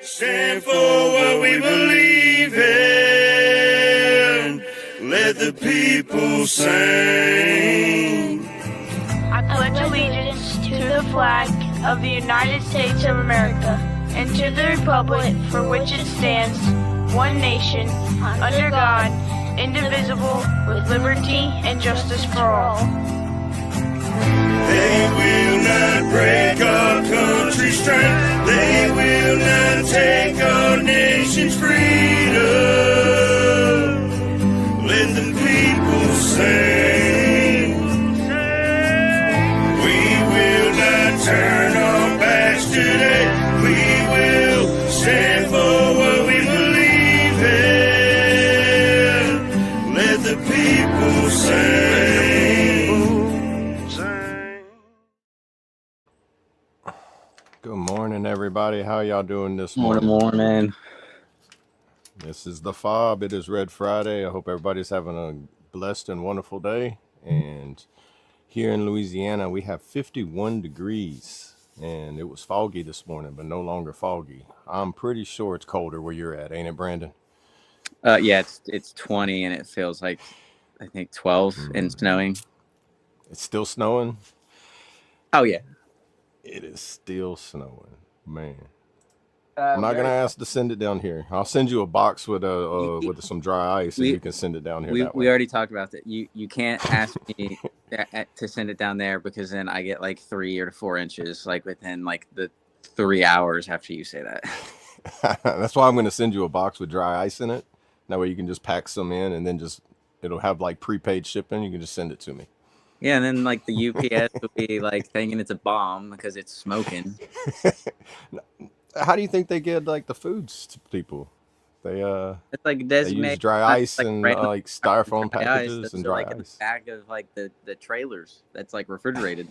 Stand for what we believe in. Let the people sing. I pledge allegiance to the flag of the United States of America and to the republic for which it stands, one nation, under God, indivisible, with liberty and justice for all. They will not break our country's strength. They will not take our nation's freedom. Let the people sing. We will not turn our backs today. We will stand for what we believe in. Let the people sing. Good morning, everybody. How y'all doing this morning? Morning. This is the F.O.B. It is Red Friday. I hope everybody's having a blessed and wonderful day. And here in Louisiana, we have 51 degrees. And it was foggy this morning, but no longer foggy. I'm pretty sure it's colder where you're at, ain't it, Brandon? Yeah, it's 20 and it feels like, I think, 12 and snowing. It's still snowing? Oh, yeah. It is still snowing, man. I'm not gonna ask to send it down here. I'll send you a box with with some dry ice, and you can send it down here. We already talked about that. You can't ask me to send it down there because then I get like 3 or 4 inches like within like the 3 hours after you say that. That's why I'm gonna send you a box with dry ice in it. That way you can just pack some in, and then it'll have like prepaid shipping. You can just send it to me. Yeah, and then like the UPS will be like thinking it's a bomb because it's smoking. How do you think they get like the foods to people? They it's like they use dry ice and like styrofoam packages and dry like ice. The back of like the trailers that's like refrigerated.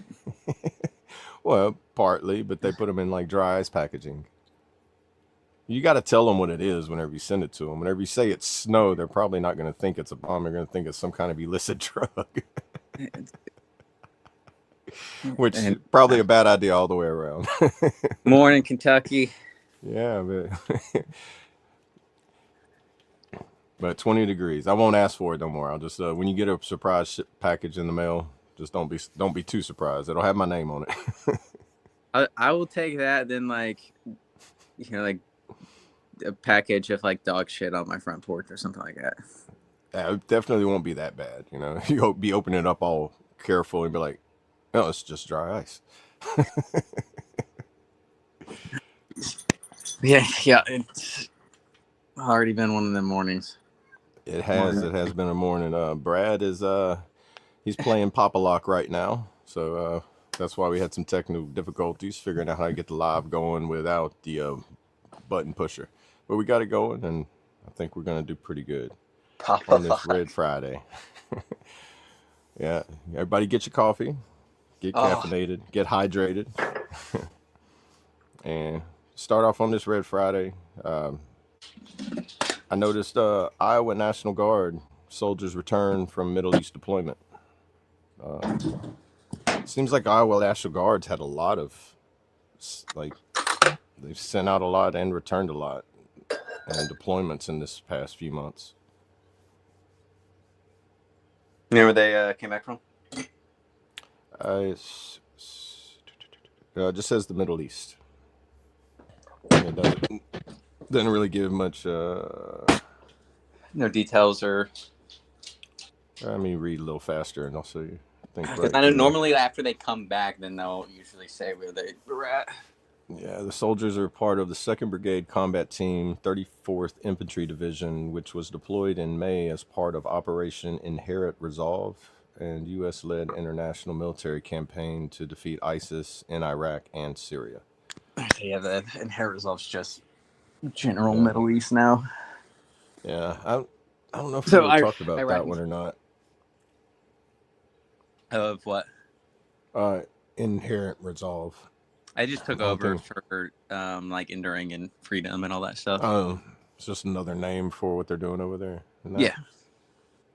Well, partly, but they put them in like dry ice packaging. You got to tell them what it is whenever you send it to them. Whenever you say it's snow, they're probably not going to think it's a bomb. They're going to think it's some kind of illicit drug. Which is probably a bad idea all the way around. Morning, Kentucky. Yeah, but 20 degrees. I won't ask for it no more. I'll just when you get a surprise package in the mail, just don't be too surprised. It'll have my name on it. I will take that. Then like like a package of like dog shit on my front porch or something like that. Yeah, it definitely won't be that bad. You'll be opening it up all careful and be like, no, it's just dry ice. Yeah, it's already been one of them mornings. It has been a morning. Brad is he's playing Pop-A-Lock right now, so that's why we had some technical difficulties figuring out how to get the live going without the button pusher. But we got it going, and I think we're gonna do pretty good on this Red Friday. Yeah, everybody get your coffee. Get caffeinated, get hydrated, and start off on this Red Friday. I noticed Iowa National Guard soldiers return from Middle East deployment. Seems like Iowa National Guards had a lot of, they've sent out a lot and returned a lot in deployments in this past few months. You know where they came back from? It just says the Middle East. It doesn't really give much. No details or. Let me read a little faster, and I'll see you. Because I know normally after they come back, then they'll usually say where they were at. Yeah, the soldiers are part of the 2nd Brigade Combat Team, 34th Infantry Division, which was deployed in May as part of Operation Inherent Resolve, and U.S.-led international military campaign to defeat ISIS in Iraq and Syria. Yeah, the Inherent Resolve's just general Middle East now. Yeah, I don't know if we really talked about that one or not. Of what? Inherent Resolve. I just took over for like Enduring and Freedom and all that stuff. Oh, it's just another name for what they're doing over there. Yeah.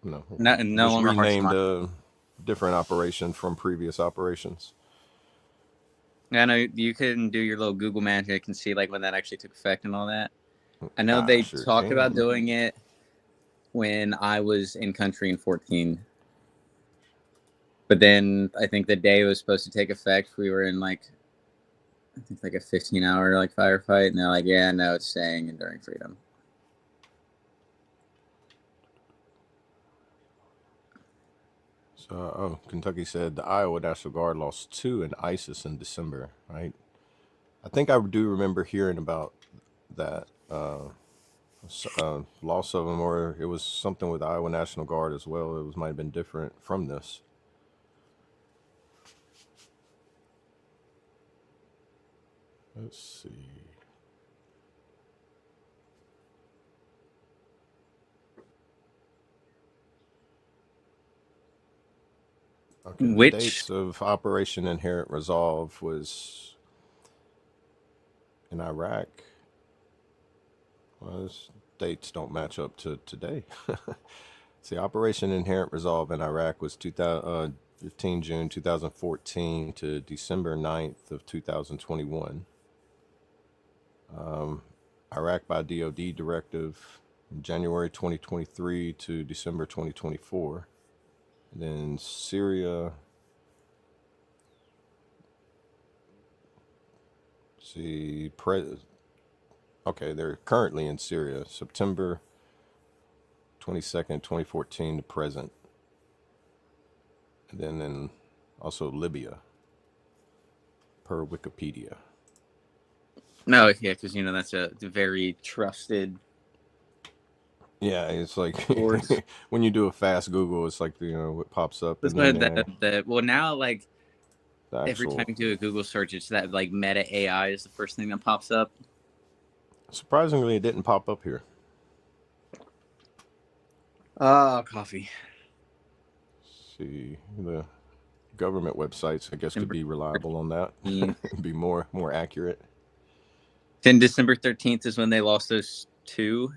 No longer renamed a different operation from previous operations. I know you can do your little Google magic and see like when that actually took effect and all that. I know they sure talked about can. doing it when I was in country in 14. But then I think the day it was supposed to take effect, we were in like I think like a 15-hour like firefight, and they're like, yeah, no, it's staying enduring freedom. So, Kentucky said the Iowa National Guard lost 2 in ISIS in December, right? I think I do remember hearing about that loss of them, or it was something with the Iowa National Guard as well. It might have been different from this. Let's see. Okay, the Which dates of Operation Inherent Resolve was in Iraq. Well, those dates don't match up to today. See, Operation Inherent Resolve in Iraq was 15 June 2014 to December 9th of 2021. Iraq by DOD directive, January 2023 to December 2024. And then Syria, see, okay, they're currently in Syria, September 22nd, 2014 to present. And then also Libya, per Wikipedia. no, yeah, because you know that's a very trusted. Yeah, it's like Source. when you do a fast Google, it's like what pops up, That's and what then well now like the every time actual. you do a Google search, it's that like Meta AI is the first thing that pops up. Surprisingly, it didn't pop up here. Coffee. See, the government websites, I guess, could be reliable on that. Be more accurate. Then December 13th is when they lost those 2.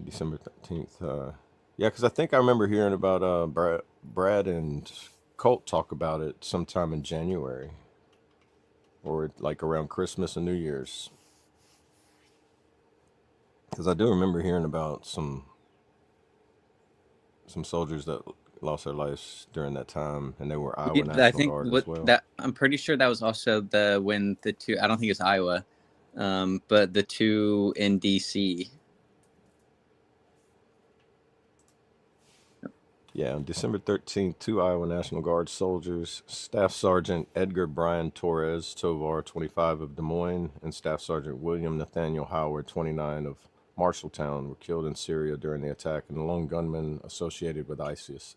December 13th. Yeah, because I think I remember hearing about Brad and Colt talk about it sometime in January, or like around Christmas and New Year's. Because I do remember hearing about some soldiers that lost their lives during that time, and they were Iowa I National think Guard what as well. that I'm pretty sure that was also when the 2. I don't think it's Iowa, but the 2 in DC. Yeah, on December 13th, 2 Iowa National Guard soldiers, Staff Sergeant Edgar Brian Torres Tovar, 25 of Des Moines, and Staff Sergeant William Nathaniel Howard, 29 of Marshalltown, were killed in Syria during the attack, and the lone gunman associated with ISIS.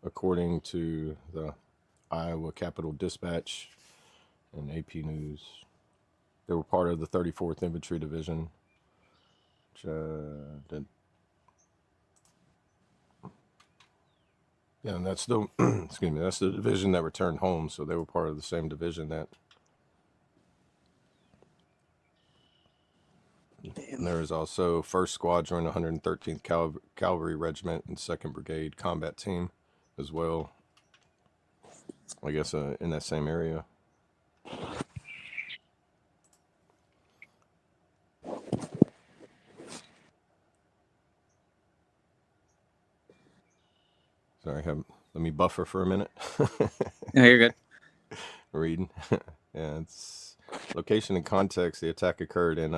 According to the Iowa Capital Dispatch and AP News, they were part of the 34th Infantry Division, yeah, and that's the excuse me, that's the division that returned home. So they were part of the same division that. And there is also 1st Squadron, 113th Cavalry Regiment, and 2nd Brigade Combat Team, as well. I guess in that same area. Sorry, let me buffer for a minute. No, you're good. Reading. Yeah, it's location and context. The attack occurred in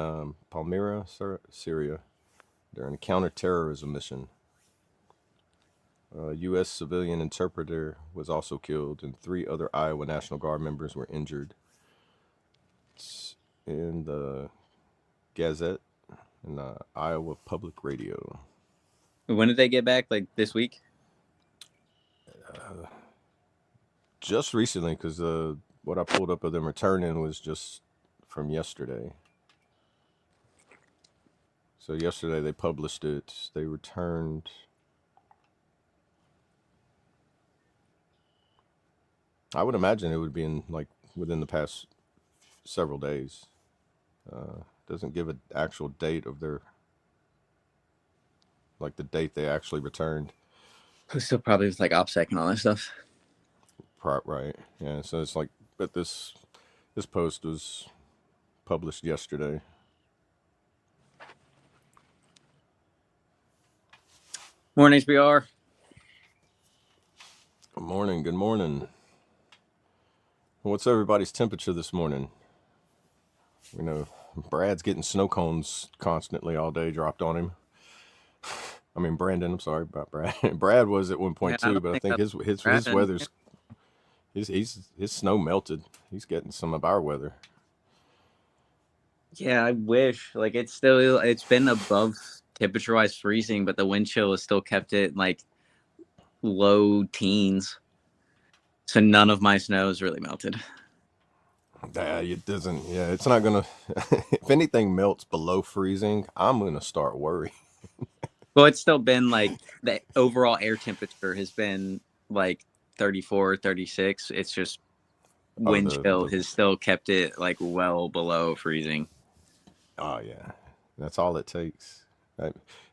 Palmyra, Syria, during a counterterrorism mission. A U.S. civilian interpreter was also killed, and 3 other Iowa National Guard members were injured. It's in the Gazette and Iowa Public Radio. When did they get back? Like this week? Just recently, because what I pulled up of them returning was just from yesterday. So yesterday they published it. They returned. I would imagine it would be in like within the past several days. Doesn't give an actual date of their, like the date they actually returned. Still probably with like OPSEC and all that stuff. Right. Yeah. So it's like, but this post was published yesterday. Morning, HBR. Good morning. Good morning. What's everybody's temperature this morning? We know Brad's getting snow cones constantly all day dropped on him. I mean, Brandon, I'm sorry about Brad. Brad was at one Yeah, point I too, don't but I think think that's his driving. weather's his snow melted. He's getting some of our weather. Yeah, I wish. Like it's been above temperature-wise freezing, but the wind chill has still kept it like low teens. So none of my snow is really melted. Yeah, it doesn't. Yeah, it's not gonna. If anything melts below freezing, I'm gonna start worrying. Well, it's still been like the overall air temperature has been like 34, 36. It's just Oh, wind chill the has still kept it like well below freezing. oh yeah, that's all it takes.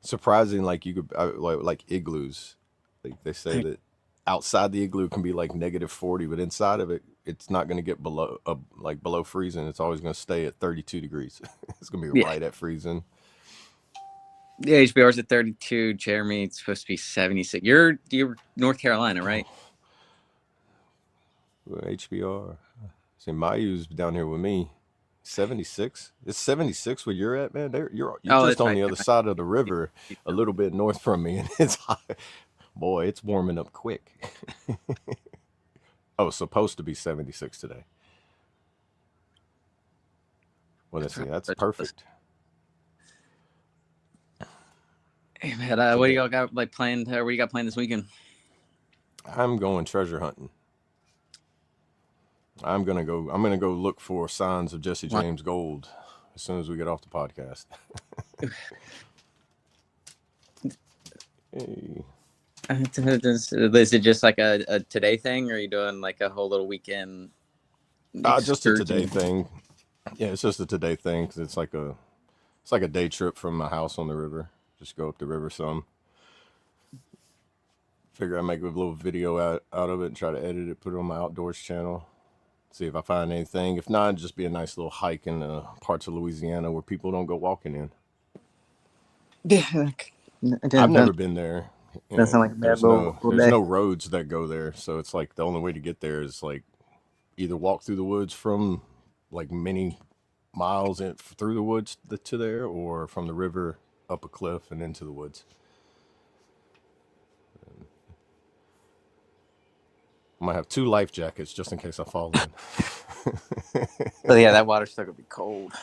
Surprising, like you could like igloos. Like they say that outside the igloo can be like -40, but inside of it, it's not going to get below like below freezing. It's always going to stay at 32 degrees. It's going to be Yeah. right at freezing. The HBR's at 32. Jeremy, it's supposed to be 76. You're North Carolina, right? HBR. See, Mayu's down here with me. 76. It's 76 where you're at, man. You're Oh, just that's on right. the other side of the river, a little bit north from me, and it's hot. Boy, it's warming up quick. Oh, supposed to be 76 today. Well, let's see. That's perfect. Hey, man, what do y'all got like planned? What do you got planned this weekend? I'm going treasure hunting. I'm gonna go look for signs of Jesse James Gold as soon as we get off the podcast. Hey. Is it just like a today thing, or are you doing like a whole little weekend? Just a today thing. Yeah, it's just a today thing because it's like a day trip from my house on the river. Just go up the river some. Figure I make a little video out of it and try to edit it, put it on my outdoors channel. See if I find anything. If not, it'd just be a nice little hike in parts of Louisiana where people don't go walking in. Yeah, I've never been there. That sounds like a bad There's no roads that go there, so it's like the only way to get there is like either walk through the woods from like many miles through the woods to there, or from the river up a cliff and into the woods. I might have 2 life jackets just in case I fall in. Oh yeah, that water's still gonna be cold.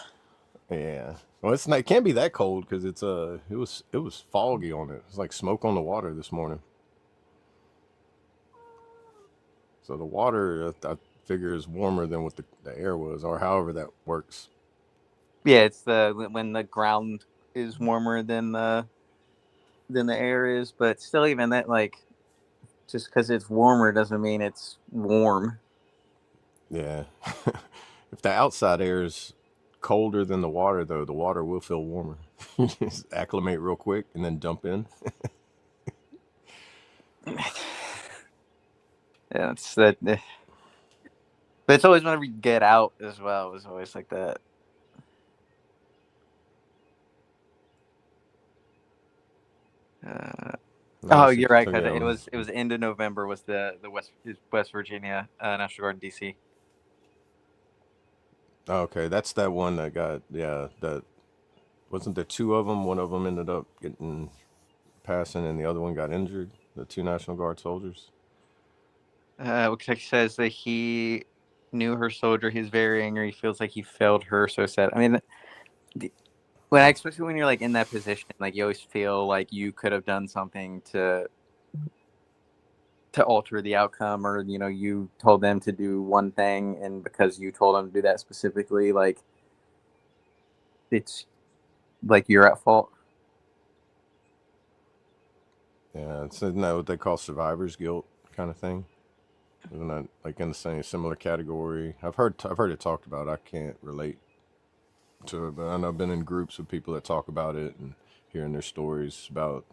Yeah. Well, it can't be that cold because it was foggy on it. It's like smoke on the water this morning. So the water, I figure, is warmer than what the air was, or however that works. Yeah, it's when the ground is warmer than the air is, but still, even that, like, just because it's warmer doesn't mean it's warm. Yeah. If the outside air is colder than the water, though, the water will feel warmer. Just acclimate real quick and then dump in. Yeah, it's that. But it's always whenever you get out as well. It's always like that. Oh, you're right. Cause it was end of November was the West Virginia National Guard in DC. Okay, that's that one that got that wasn't there 2 of them. One of them ended up passing, and the other one got injured. The 2 National Guard soldiers. Which says that he knew her soldier. He's very angry. He feels like he failed her. So sad. I mean, especially when you're like in that position, like you always feel like you could have done something to alter the outcome, or you told them to do one thing, and because you told them to do that specifically, like it's like you're at fault. Yeah, isn't that what they call survivor's guilt kind of thing? Isn't that like in the same similar category? I've heard it talked about. I can't relate to it, but I know I've been in groups with people that talk about it and hearing their stories about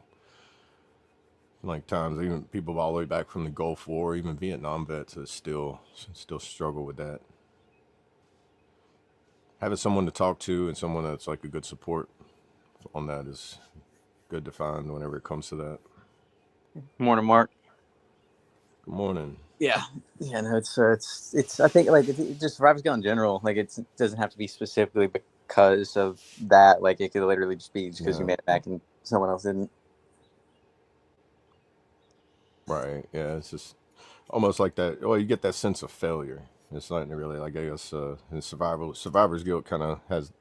like times even people all the way back from the Gulf War, even Vietnam vets, that still struggle with that. Having someone to talk to and someone that's like a good support on that is good to find whenever it comes to that. Morning, Mark. Good morning. Yeah, no, it's. I think like it just survival skill in general. Like it doesn't have to be specifically because of that. Like it could literally just be because you made it back and someone else didn't. Right. Yeah. It's just almost like that. Well, you get that sense of failure. It's not really like, I guess, in survivor's guilt kind of has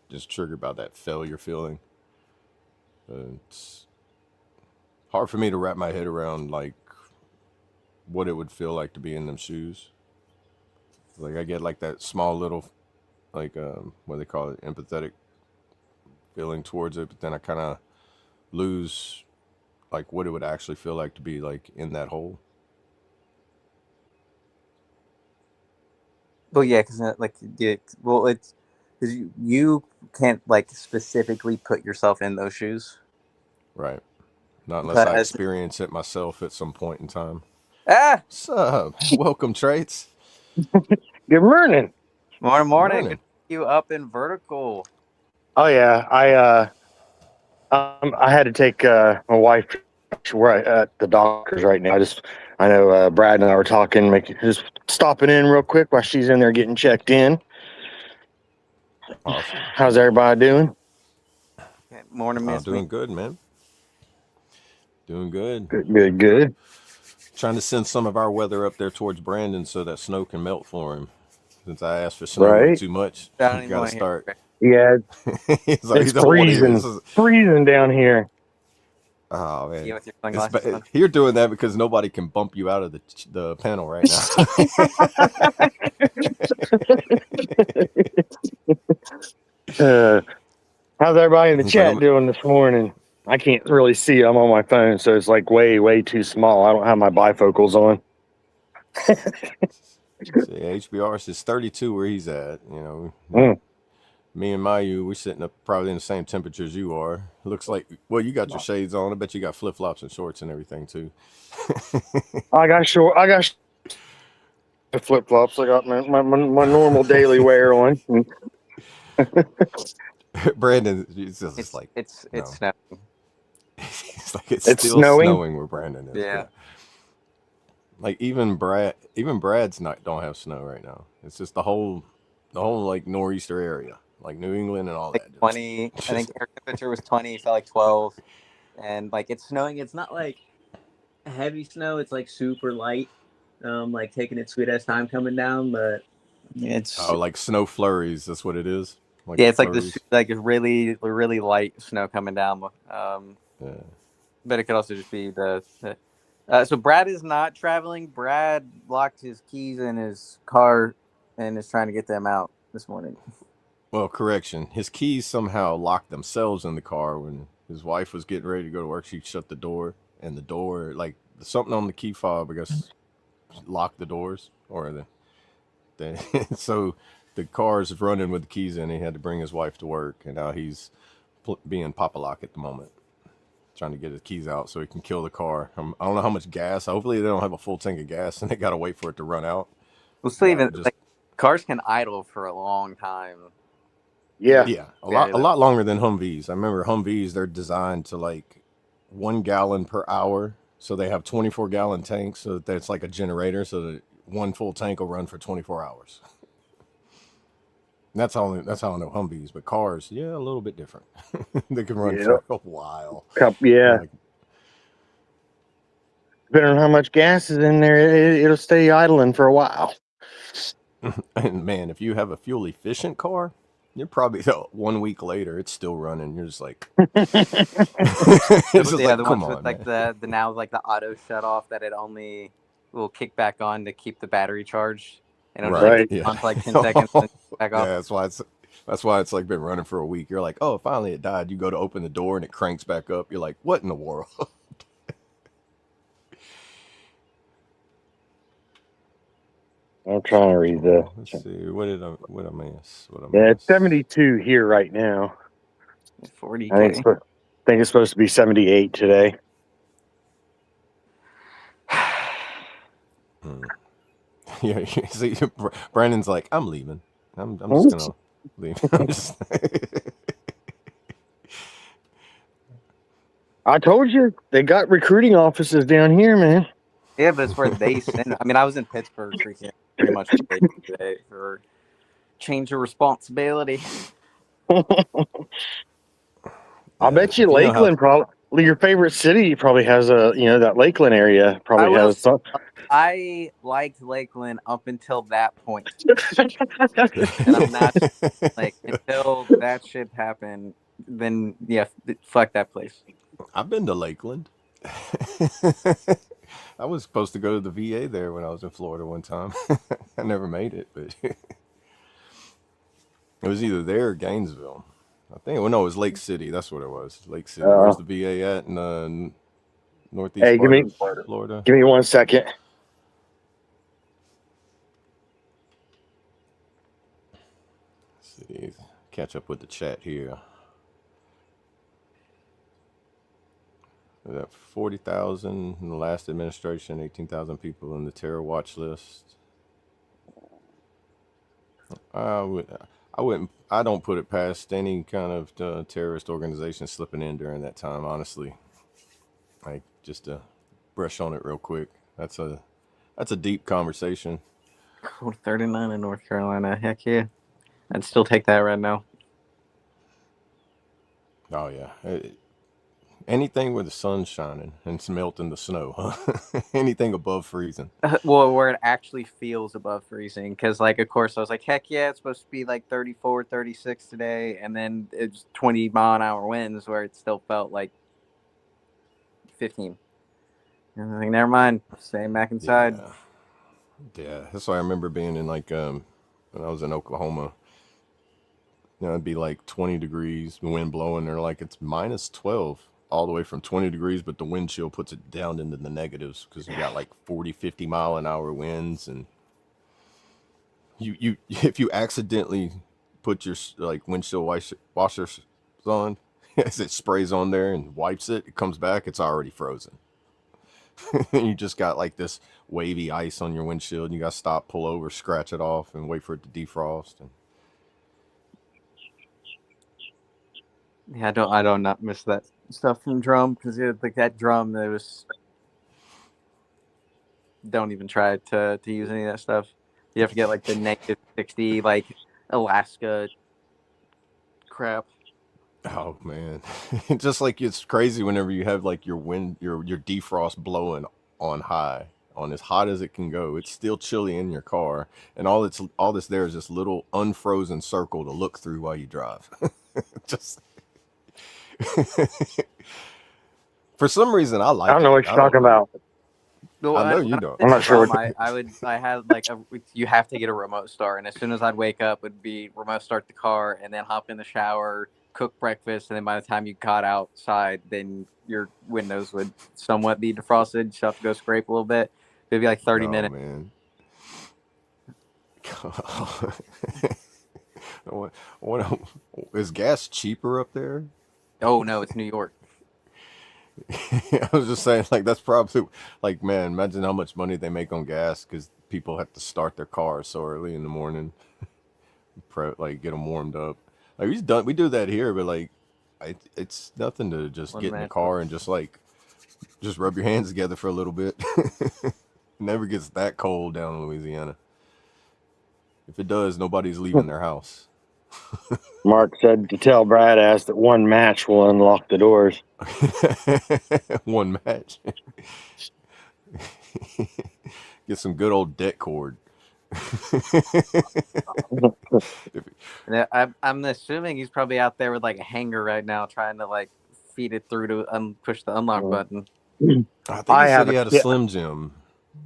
just triggered by that failure feeling. It's hard for me to wrap my head around like what it would feel like to be in them shoes. Like I get like that small little, like what do they call it, empathetic feeling towards it, but then I kind of lose like what it would actually feel like to be like in that hole. Well, yeah, because like well, it's because you can't like specifically put yourself in those shoes. Right. Not unless But I experience it myself at some point in time. ah, What's up? Welcome, Traits. Good morning. morning. Morning. Good to see you up in vertical. Oh yeah, I had to take my wife. We're at the doctor's right now. I know Brad and I were talking, just stopping in real quick while she's in there getting checked in. Awesome. How's everybody doing? Morning, Miss. Doing good, man. Doing good. Good. Trying to send some of our weather up there towards Brandon so that snow can melt for him. Since I asked for snow way Right. too much, I don't even gotta want to start. Yeah, He's like, it's "You don't want to hear freezing. this." Freezing down here. Oh You man, with your sunglasses on. you're doing that because nobody can bump you out of the panel right now. How's everybody in the It's chat like, doing this morning? I can't really see. I'm on my phone, so it's like way too small. I don't have my bifocals on. HBR says 32 where he's at. You know, Mm. me and Mayu, we're sitting up probably in the same temperature as you are. Looks like, well, you got your shades on. I bet you got flip flops and shorts and everything too. I got flip flops. I got my normal daily wear on. Brandon, it's just It's like it's no. snowing. It's like it's It's still snowing? snowing where Brandon is. Yeah. Like even Brad's not don't have snow right now. It's just the whole like nor'easter area, like New England and all Like that. 20. I think air temperature was 20. It felt like 12, and like it's snowing. It's not like heavy snow. It's like super light. Like taking its sweet ass time coming down, but it's like snow flurries. That's what it is. Like yeah, it's flurries. like a really light snow coming down. Yeah. But it could also just be the so Brad is not traveling. Brad locked his keys in his car and is trying to get them out this morning. Well, correction. His keys somehow locked themselves in the car when his wife was getting ready to go to work. She shut the door, and the door, like something on the key fob, I guess, locked the doors, or so the car's running with the keys in. He had to bring his wife to work, and now he's being Papa Lock at the moment, trying to get his keys out so he can kill the car. I don't know how much gas. Hopefully, they don't have a full tank of gas, and they got to wait for it to run out. Well, still even like cars can idle for a long time. Yeah, a lot longer than Humvees. I remember Humvees, they're designed to like 1 gallon per hour, so they have 24-gallon tanks, so that it's like a generator, so that one full tank will run for 24 hours. And that's how I know Humvees, but cars, yeah, a little bit different. They can run for a while. Yeah. Depending on how much gas is in there, it'll stay idling for a while. And man, if you have a fuel efficient car, you're probably 1 week later, it's still running. You're just like, it's just like, the come ones on, with like the now like the auto shut off that it only will kick back on to keep the battery charged, and it'll on for like 10 seconds and back off. Yeah, that's why it's like been running for a week. You're like, oh, finally it died. You go to open the door and it cranks back up. You're like, what in the world? I'm trying to read Let's see. What I miss? It's 72 here right now. 40. I think it's supposed to be 78 today. Yeah, see, Brandon's like, I'm leaving. I'm just gonna leave. I'm just. I told you they got recruiting offices down here, man. Yeah, but it's where they send. I mean, I was in Pittsburgh freaking pretty much what they do today for change of responsibility. I'll bet you If you know how. Lakeland probably your favorite city probably has a that Lakeland area probably will has some. I liked Lakeland up until that point, and I'm not like until that shit happened. Then yeah, fuck that place. I've been to Lakeland. I was supposed to go to the VA there when I was in Florida one time. I never made it, but it was either there or Gainesville. I think. Well, no, it was Lake City. That's what it was. Lake City. Where's the VA at in the northeast Hey, part of Florida? give me 1 second. Let's see. Catch up with the chat here. We got 40,000 in the last administration, 18,000 people in the terror watch list. I wouldn't. I don't put it past any kind of terrorist organization slipping in during that time. Honestly, like just to brush on it real quick. That's a deep conversation. Cool, 39 in North Carolina. Heck yeah, I'd still take that right now. Oh yeah. Anything where the sun's shining and it's melting the snow, huh? Anything above freezing. Well, where it actually feels above freezing. Because, like, of course, I was like, heck yeah, it's supposed to be like 34, 36 today. And then it's 20-mile-an-hour winds where it still felt like 15. And I'm like, never mind. Staying back inside. Yeah. That's why I remember being in, like, when I was in Oklahoma. It'd be like 20 degrees, the wind blowing. They're like, it's minus 12. All the way from 20 degrees, but the wind chill puts it down into the negatives because you got like 40, 50 mile an hour winds. And you if you accidentally put your like windshield washers on, as it sprays on there and wipes it, it comes back, it's already frozen. You just got like this wavy ice on your windshield. And you got to stop, pull over, scratch it off, and wait for it to defrost. And Yeah, I don't not miss that stuff from drum because like that drum that was. Don't even try to use any of that stuff. You have to get like the negative 60 like Alaska crap. oh man, just like it's crazy whenever you have like your wind, your defrost blowing on high, on as hot as it can go. It's still chilly in your car, and all this there is this little unfrozen circle to look through while you drive. Just for some reason, I like. I don't know what you're talking about. Well, I know you don't. I'm not sure what I had like you have to get a remote start, and as soon as I'd wake up, would be remote start the car, and then hop in the shower, cook breakfast, and then by the time you got outside, then your windows would somewhat be defrosted. You have to go scrape a little bit. It'd be like 30 minutes. Man. Is gas cheaper up there? Oh no, it's New York. I was just saying, like, that's probably like, man, imagine how much money they make on gas because people have to start their cars so early in the morning, like get them warmed up. Like we do that here, but like, it's nothing to just get in the car and just rub your hands together for a little bit. It never gets that cold down in Louisiana. If it does, nobody's leaving their house. Mark said to tell Brad ass that one match will unlock the doors. One match. Get some good old deck cord. I'm assuming he's probably out there with like a hanger right now, trying to like feed it through to push the unlock button. I think he said he had a Slim Jim.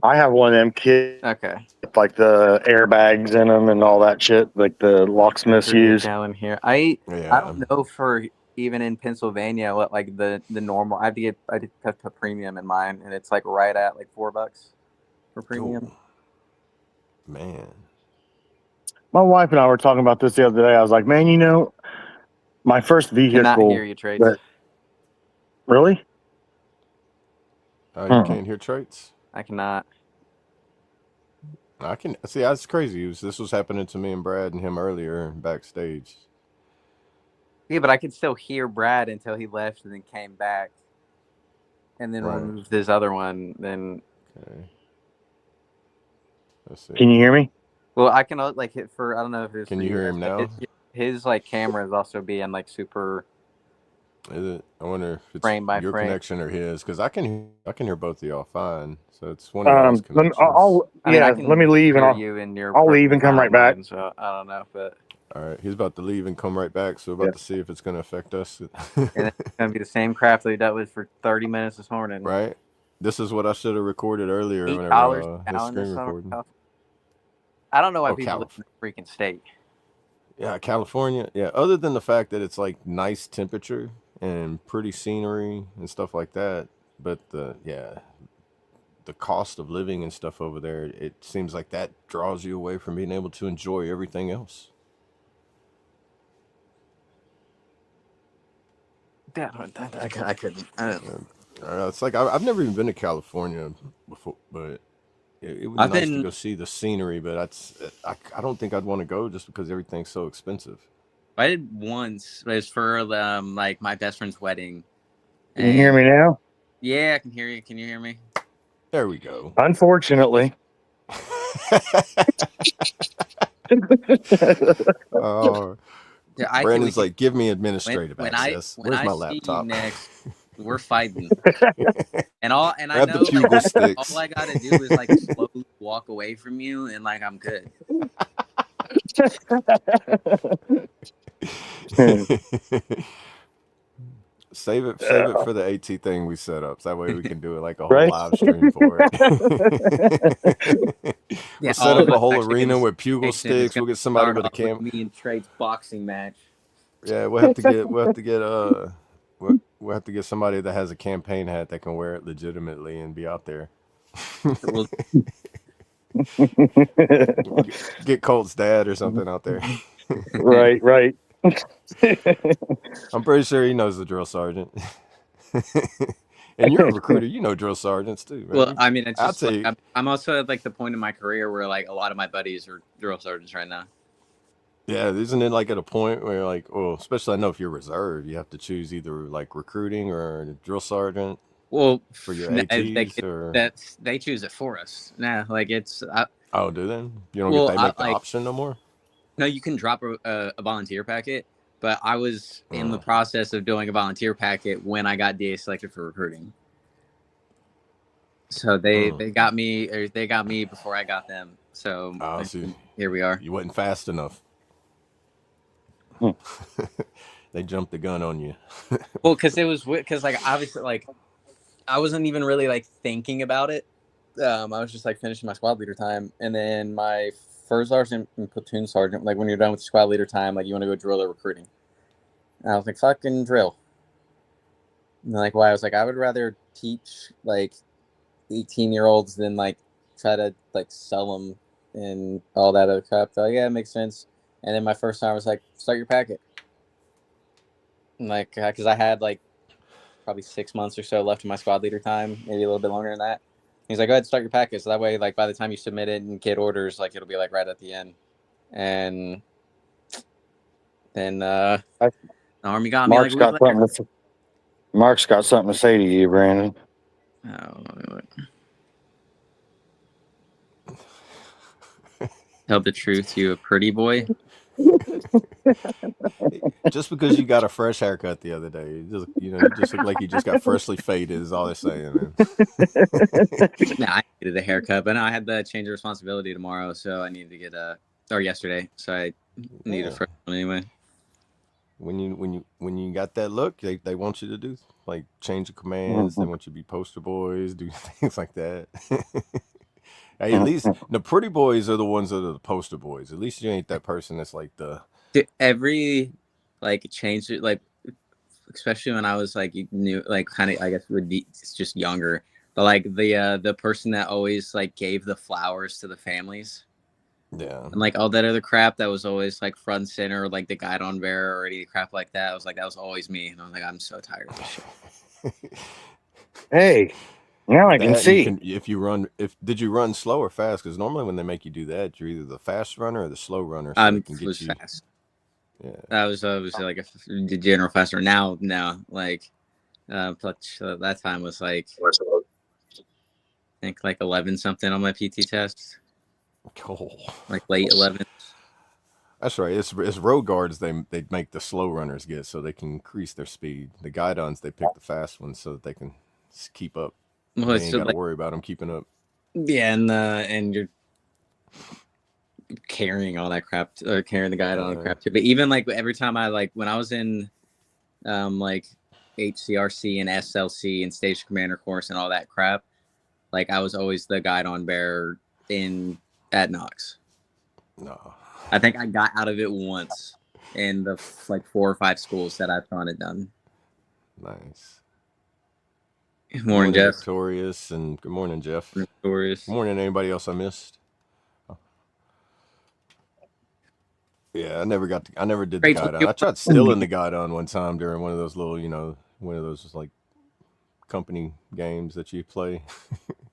I have one of them kits. Okay. Like the airbags in them and all that shit, like the locksmiths use. Down here, I don't know for even in Pennsylvania what like the normal. I did put premium in mine, and it's like right at like $4 for premium. Oh, man, my wife and I were talking about this the other day. I was like, man, my first vehicle. Cannot hear you, Trace. Really? You can't hear traits? I cannot. I can see that's crazy. This was happening to me and Brad and him earlier backstage. Yeah, but I could still hear Brad until he left and then came back, and then Right. removed this other one. Then Okay. Let's see. Can you hear me? well, I can like hit for I don't know if it's Can for you you hear guys, him but now? his like camera is also being like super Is it? I wonder if it's frame by your frame. connection or his, because I can hear both of y'all fine. So it's one of y'all's Let me, connections. I mean, I yeah, can let me leave and hear you and you're I'll leave perfectly and come fine right on back. mine, so I don't know, but All right, he's about to leave and come right back. So we're about to see if it's going to affect us. and it's gonna be the same crap that we dealt with for 30 minutes this morning. Right. This is what I should have recorded earlier. $8 Whenever his gallon this screen summer. recording. I don't know why Oh, people live in the freaking state. Yeah, California. Yeah, other than the fact that it's like nice temperature and pretty scenery and stuff like that, but the cost of living and stuff over there, it seems like that draws you away from being able to enjoy everything else. I couldn't. It's like I've never even been to California before, but it would be nice to go see the scenery. But I don't think I'd want to go just because everything's so expensive. I did once, but it's for like my best friend's wedding. Can you hear me now? Yeah, I can hear you. Can you hear me? There we go. Unfortunately. Oh, Yeah, Brandon's like, give me administrative access. Where's my laptop? See you next, we're fighting. and I Grab know the bugle sticks. all I gotta do is like slowly walk away from you, and like I'm good. Save it for the AT thing we set up. So that way we can do it like a whole Right? live stream for it. We'll set up a whole arena with bugle sticks. We'll get somebody with a cam. Me and Trade's boxing match. Yeah, we'll have to get somebody that has a campaign hat that can wear it legitimately and be out there. Get Colt's dad or something out there. Right. I'm pretty sure he knows the drill sergeant. And you're a recruiter, you know drill sergeants too, right? Well, I mean, it's just like, I'm also at like the point in my career where like a lot of my buddies are drill sergeants right now. Yeah, isn't it like at a point where like, well, especially I know if you're reserve, you have to choose either like recruiting or drill sergeant. Well, for your ATs they choose it for us. Nah, like it's. Oh, do they? You don't get the option no more? No, you can drop a volunteer packet, but I was in the process of doing a volunteer packet when I got DA selected for recruiting. So they got me before I got them. So here we are. You wasn't fast enough. They jumped the gun on you. Well, because like obviously like I wasn't even really like thinking about it. I was just like finishing my squad leader time, and then my first sergeant and platoon sergeant, like when you're done with squad leader time, like you want to go drill or recruiting. And I was like, fucking drill. And like why? I was like, I would rather teach like 18-year-olds than like try to like sell them and all that other crap. So yeah, it makes sense. And then my first time I was like, start your packet. And like, because I had like probably 6 months or so left in my squad leader time, maybe a little bit longer than that. He's like, go ahead, start your packet. So that way, like by the time you submit it and get orders, like it'll be like right at the end. And then the Army got me. Mark's got something to say to you, Brandon. Tell the truth, you a pretty boy. Just because you got a fresh haircut the other day, you just look like you just got freshly faded is all they're saying, man. Nah, I needed a haircut, but no, I had the change of responsibility tomorrow, so I needed to get or yesterday, so I need a fresh one anyway. When you got that look, they want you to do like change of commands. They want you to be poster boys, do things like that. Hey, at least the pretty boys are the ones that are the poster boys. At least you ain't that person that's like every like change it, like especially when I was like new, like kind of I guess it's just younger, but like the person that always like gave the flowers to the families. Yeah. And like all that other crap that was always like front and center, like the guide on bearer or any crap like that. I was like, that was always me. And I was like, I'm so tired of this shit. Hey, Now I can That you see. can if you run. If did you run slow or fast? Because normally when they make you do that, you're either the fast runner or the slow runner, so they can get was you. fast. Yeah. I was like the general faster. Now, like, that time was like I think like 11 something on my PT test, Cool. like late 11. That's right. It's road guards they make the slow runners get so they can increase their speed. The guidons they pick the fast ones so that they can keep up. Well, They it's ain't got to like, worry about them keeping up. yeah, and you're carrying all that crap, or carrying the guidon crap too. But even like every time when I was in like HCRC and SLC and Station Commander course and all that crap, like I was always the guidon bearer at Knox. No. I think I got out of it once in the 4 or 5 schools that I've gone and done. Nice. Good morning, Jeff. Victorious, and good morning, Jeff. Victorious. Good morning, anybody else I missed? Oh. Yeah, I never did the guidon. I tried stealing the guidon one time during one of those little, one of those like company games that you play.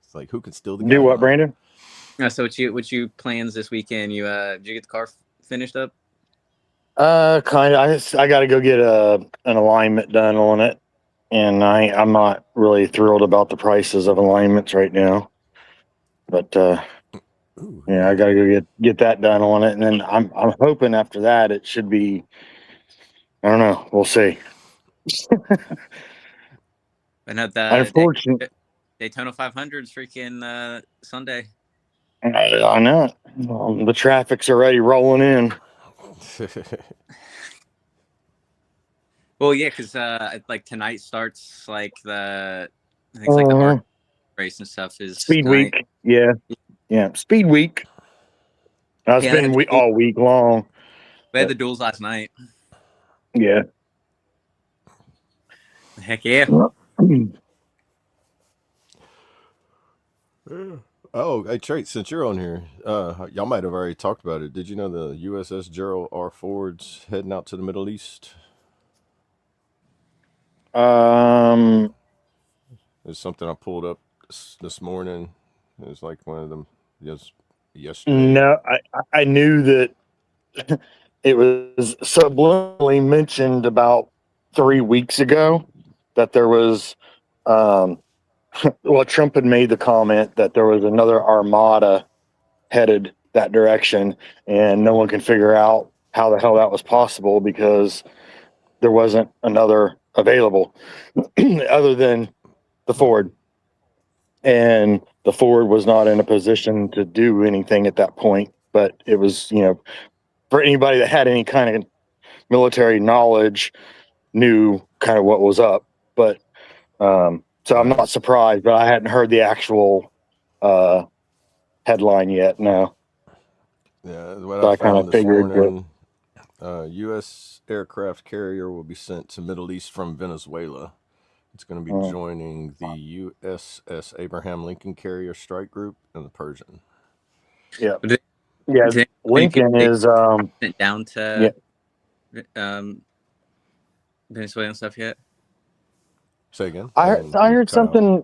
It's like, who can steal the guidon? Do what, Brandon? So what you plans this weekend? You did you get the car finished up? Kind of. I got to go get an alignment done on it, and I'm not really thrilled about the prices of alignments right now. But Ooh, yeah, I got to go get that done on it, and then I'm hoping after that it should be. I don't know. We'll see. And at Unfortunately, Daytona 500 is freaking Sunday. I know. The traffic's already rolling in. Well, yeah, because like tonight starts like I think it's like the R race and stuff is Speed tonight. Week. Yeah, Speed Week. It's been all week long. We had the duels last night. Yeah. Heck yeah. Oh, hey, Trait, since you're on here, y'all might have already talked about it. Did you know the USS Gerald R. Ford's heading out to the Middle East? It's something I pulled up this morning. It was like one of them yesterday. No, I knew that it was subliminally mentioned about 3 weeks ago that there was, well, Trump had made the comment that there was another armada headed that direction, and no one can figure out how the hell that was possible because there wasn't another available other than the Ford. And the Ford was not in a position to do anything at that point, but it was, for anybody that had any kind of military knowledge knew kind of what was up. But so I'm not surprised, but I hadn't heard the actual headline yet. No. Yeah, what So I kind of found this figured morning, U.S. aircraft carrier will be sent to Middle East from Venezuela. It's going to be joining the USS Abraham Lincoln Carrier Strike Group and the Persian. Yeah. Lincoln is sent down to Venezuela and stuff yet? Say again. I heard something.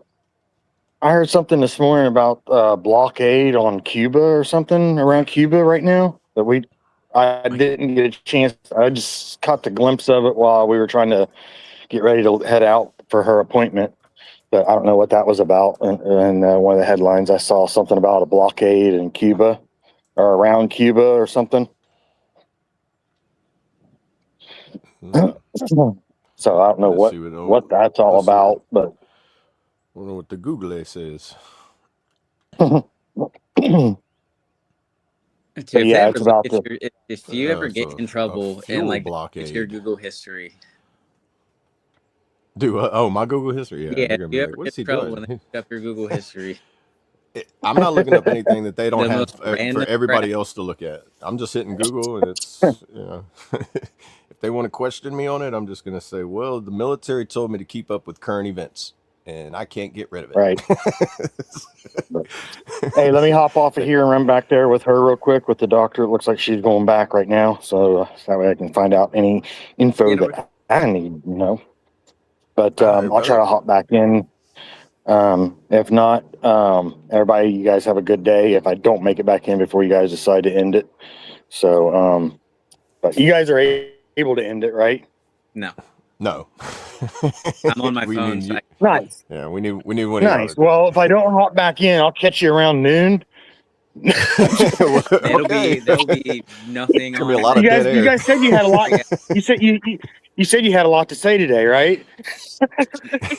I heard something this morning about blockade on Cuba or something around Cuba right now that I didn't get a chance. I just caught the glimpse of it while we were trying to get ready to head out for her appointment. But I don't know what that was about. And one of the headlines, I saw something about a blockade in Cuba or around Cuba or something. So I don't know what that's all about, but I don't know what the Google says. Yeah, it's about if you ever get in trouble and like blockade. It's your Google history. My Google history? Yeah, if you ever get in trouble and look up your Google history. I'm not looking up anything that they don't have for everybody else to look at. I'm just hitting Google, and it's if they want to question me on it, I'm just going to say, well, the military told me to keep up with current events, and I can't get rid of it. Right. Hey, let me hop off of here and run back there with her real quick with the doctor. It looks like she's going back right now, so that way I can find out any info that I need, But I'll try to hop back in If not, everybody, you guys have a good day. If I don't make it back in before you guys decide to end it. So, but you guys are able to end it, right? No, No. I'm on my We phone. need So you. Nice. Yeah, we need one of y'all Nice. to do Well, if I don't hop back in, I'll catch you around noon. it. Well, okay. there'll be nothing Gonna be a on lot of dead You air. guys said you had a lot. You said you said you had a lot to say today, right?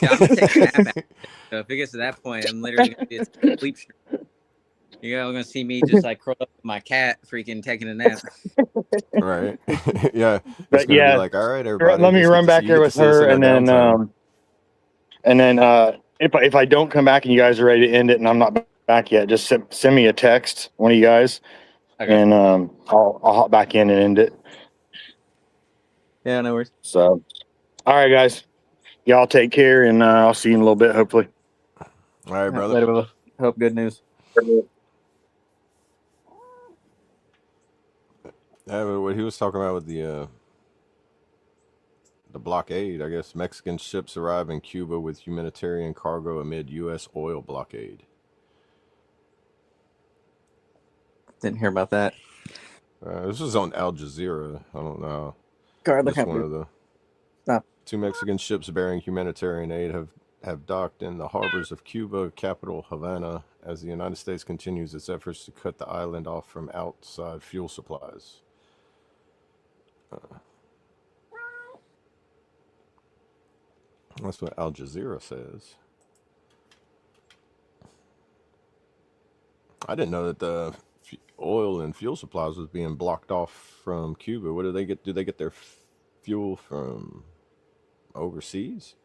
Yeah, I'm gonna take a nap. After this. So if it gets to that point, I'm literally gonna be a sleep stream. You're gonna see me just like curl up with my cat, freaking taking a nap. Right. Yeah. It's But gonna be yeah, like, all right, everybody, let me just run back you there get to with see us her, in our downtime. and then if I don't come back and you guys are ready to end it and I'm not back yet, just send me a text, one of you guys, Okay. and I'll hop back in and end it. Yeah, no worries. So, all right, guys, y'all take care, and I'll see you in a little bit, hopefully. All right, brother. Later, Bubba. Hope good news. Yeah, but what he was talking about with the blockade, I guess Mexican ships arrive in Cuba with humanitarian cargo amid U.S. oil blockade. Didn't hear about that. This was on Al Jazeera. I don't know. God, look Just how one of the Stop. 2 Mexican ships bearing humanitarian aid have docked in the harbors of Cuba, capital Havana, as the United States continues its efforts to cut the island off from outside fuel supplies. That's what Al Jazeera says. I didn't know that the oil and fuel supplies was being blocked off from Cuba. What do they get? Do they get their fuel from overseas?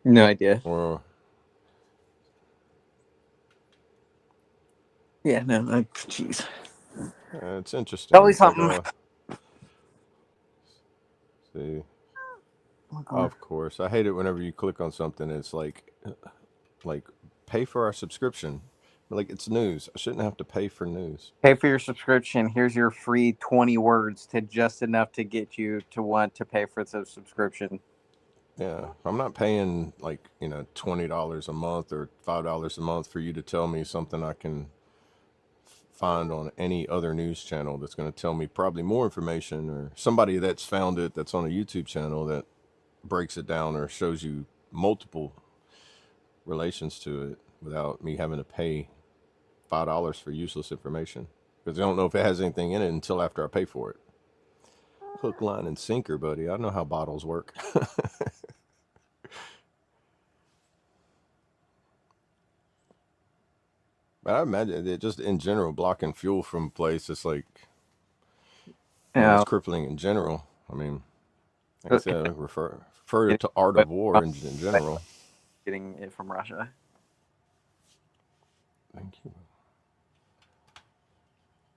No idea. Or Yeah, no. Jeez. it's interesting. Probably It's like, something. see, Oh, of course, I hate it whenever you click on something. It's like pay for our subscription. Like, it's news. I shouldn't have to pay for news. pay for your subscription. Here's your free 20 words to just enough to get you to want to pay for the subscription. Yeah, I'm not paying like $20 a month or $5 a month for you to tell me something I can find on any other news channel that's going to tell me probably more information, or somebody that's found it that's on a YouTube channel that breaks it down or shows you multiple relations to it without me having to pay $5 for useless information, because I don't know if it has anything in it until after I pay for it. Hook, line, and sinker, buddy. I know how bottles work. But I imagine it just in general blocking fuel from place. It's like, Yeah. it's crippling in general. I mean, like I But said, refer to art of war in general. getting it from Russia. Thank you.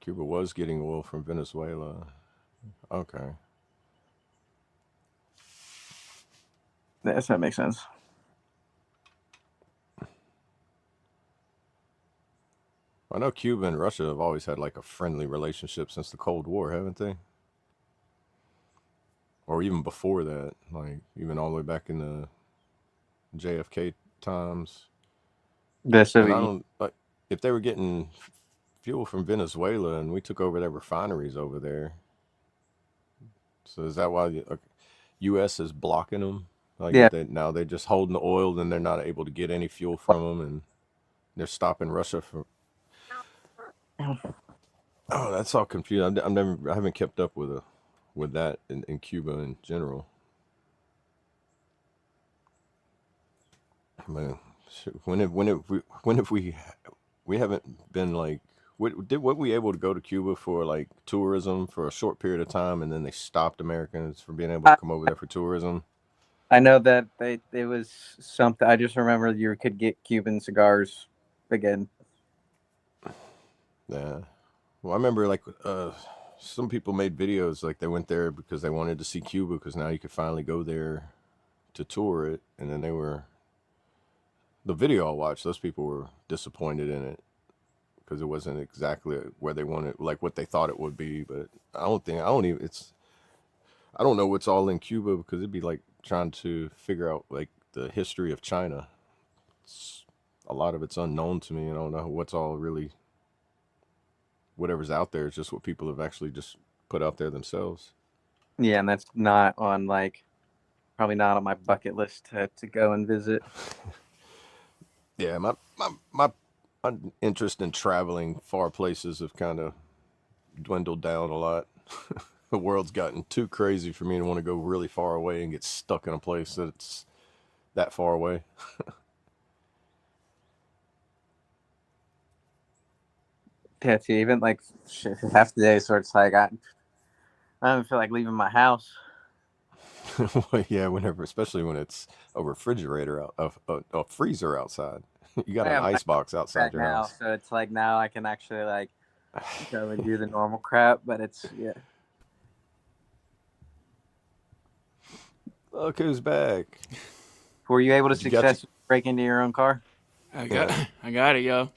Cuba was getting oil from Venezuela. Okay. Yes, that makes sense. I know Cuba and Russia have always had like a friendly relationship since the Cold War, haven't they? Or even before that, like even all the way back in the JFK times. This And I don't like if they were getting fuel from Venezuela and we took over their refineries over there. So is that why the U.S. is blocking them? Like, yeah. now they're just holding the oil, and they're not able to get any fuel from them, and they're stopping Russia from. Oh, that's all confused. I haven't kept up with that in Cuba in general. Man, when have we haven't been like, were we able to go to Cuba for like tourism for a short period of time, and then they stopped Americans from being able to come over there for tourism? I know that it was something. I just remember you could get Cuban cigars again. Yeah. Well, I remember like some people made videos like they went there because they wanted to see Cuba because now you could finally go there to tour it, and then the video I watched, those people were disappointed in it because it wasn't exactly where they wanted, like what they thought it would be. But I don't know what's all in Cuba, because it'd be like trying to figure out like the history of China. a lot of it's unknown to me. I don't know what's all really, whatever's out there is just what people have actually just put out there themselves. Yeah, and that's not on probably not on my bucket list to go and visit. Yeah, my interest in traveling far places have kind of dwindled down a lot. The world's gotten too crazy for me to want to go really far away and get stuck in a place that's that far away. Yeah, too, even half the day, so it's like I don't feel like leaving my house. Well, yeah, whenever, especially when it's a refrigerator a freezer outside. You got I an have ice box outside right your now, house. so it's like now I can actually go and do the normal crap, but it's Look who's back. Were you able to You got your- successfully break into your own car? I got it, yo.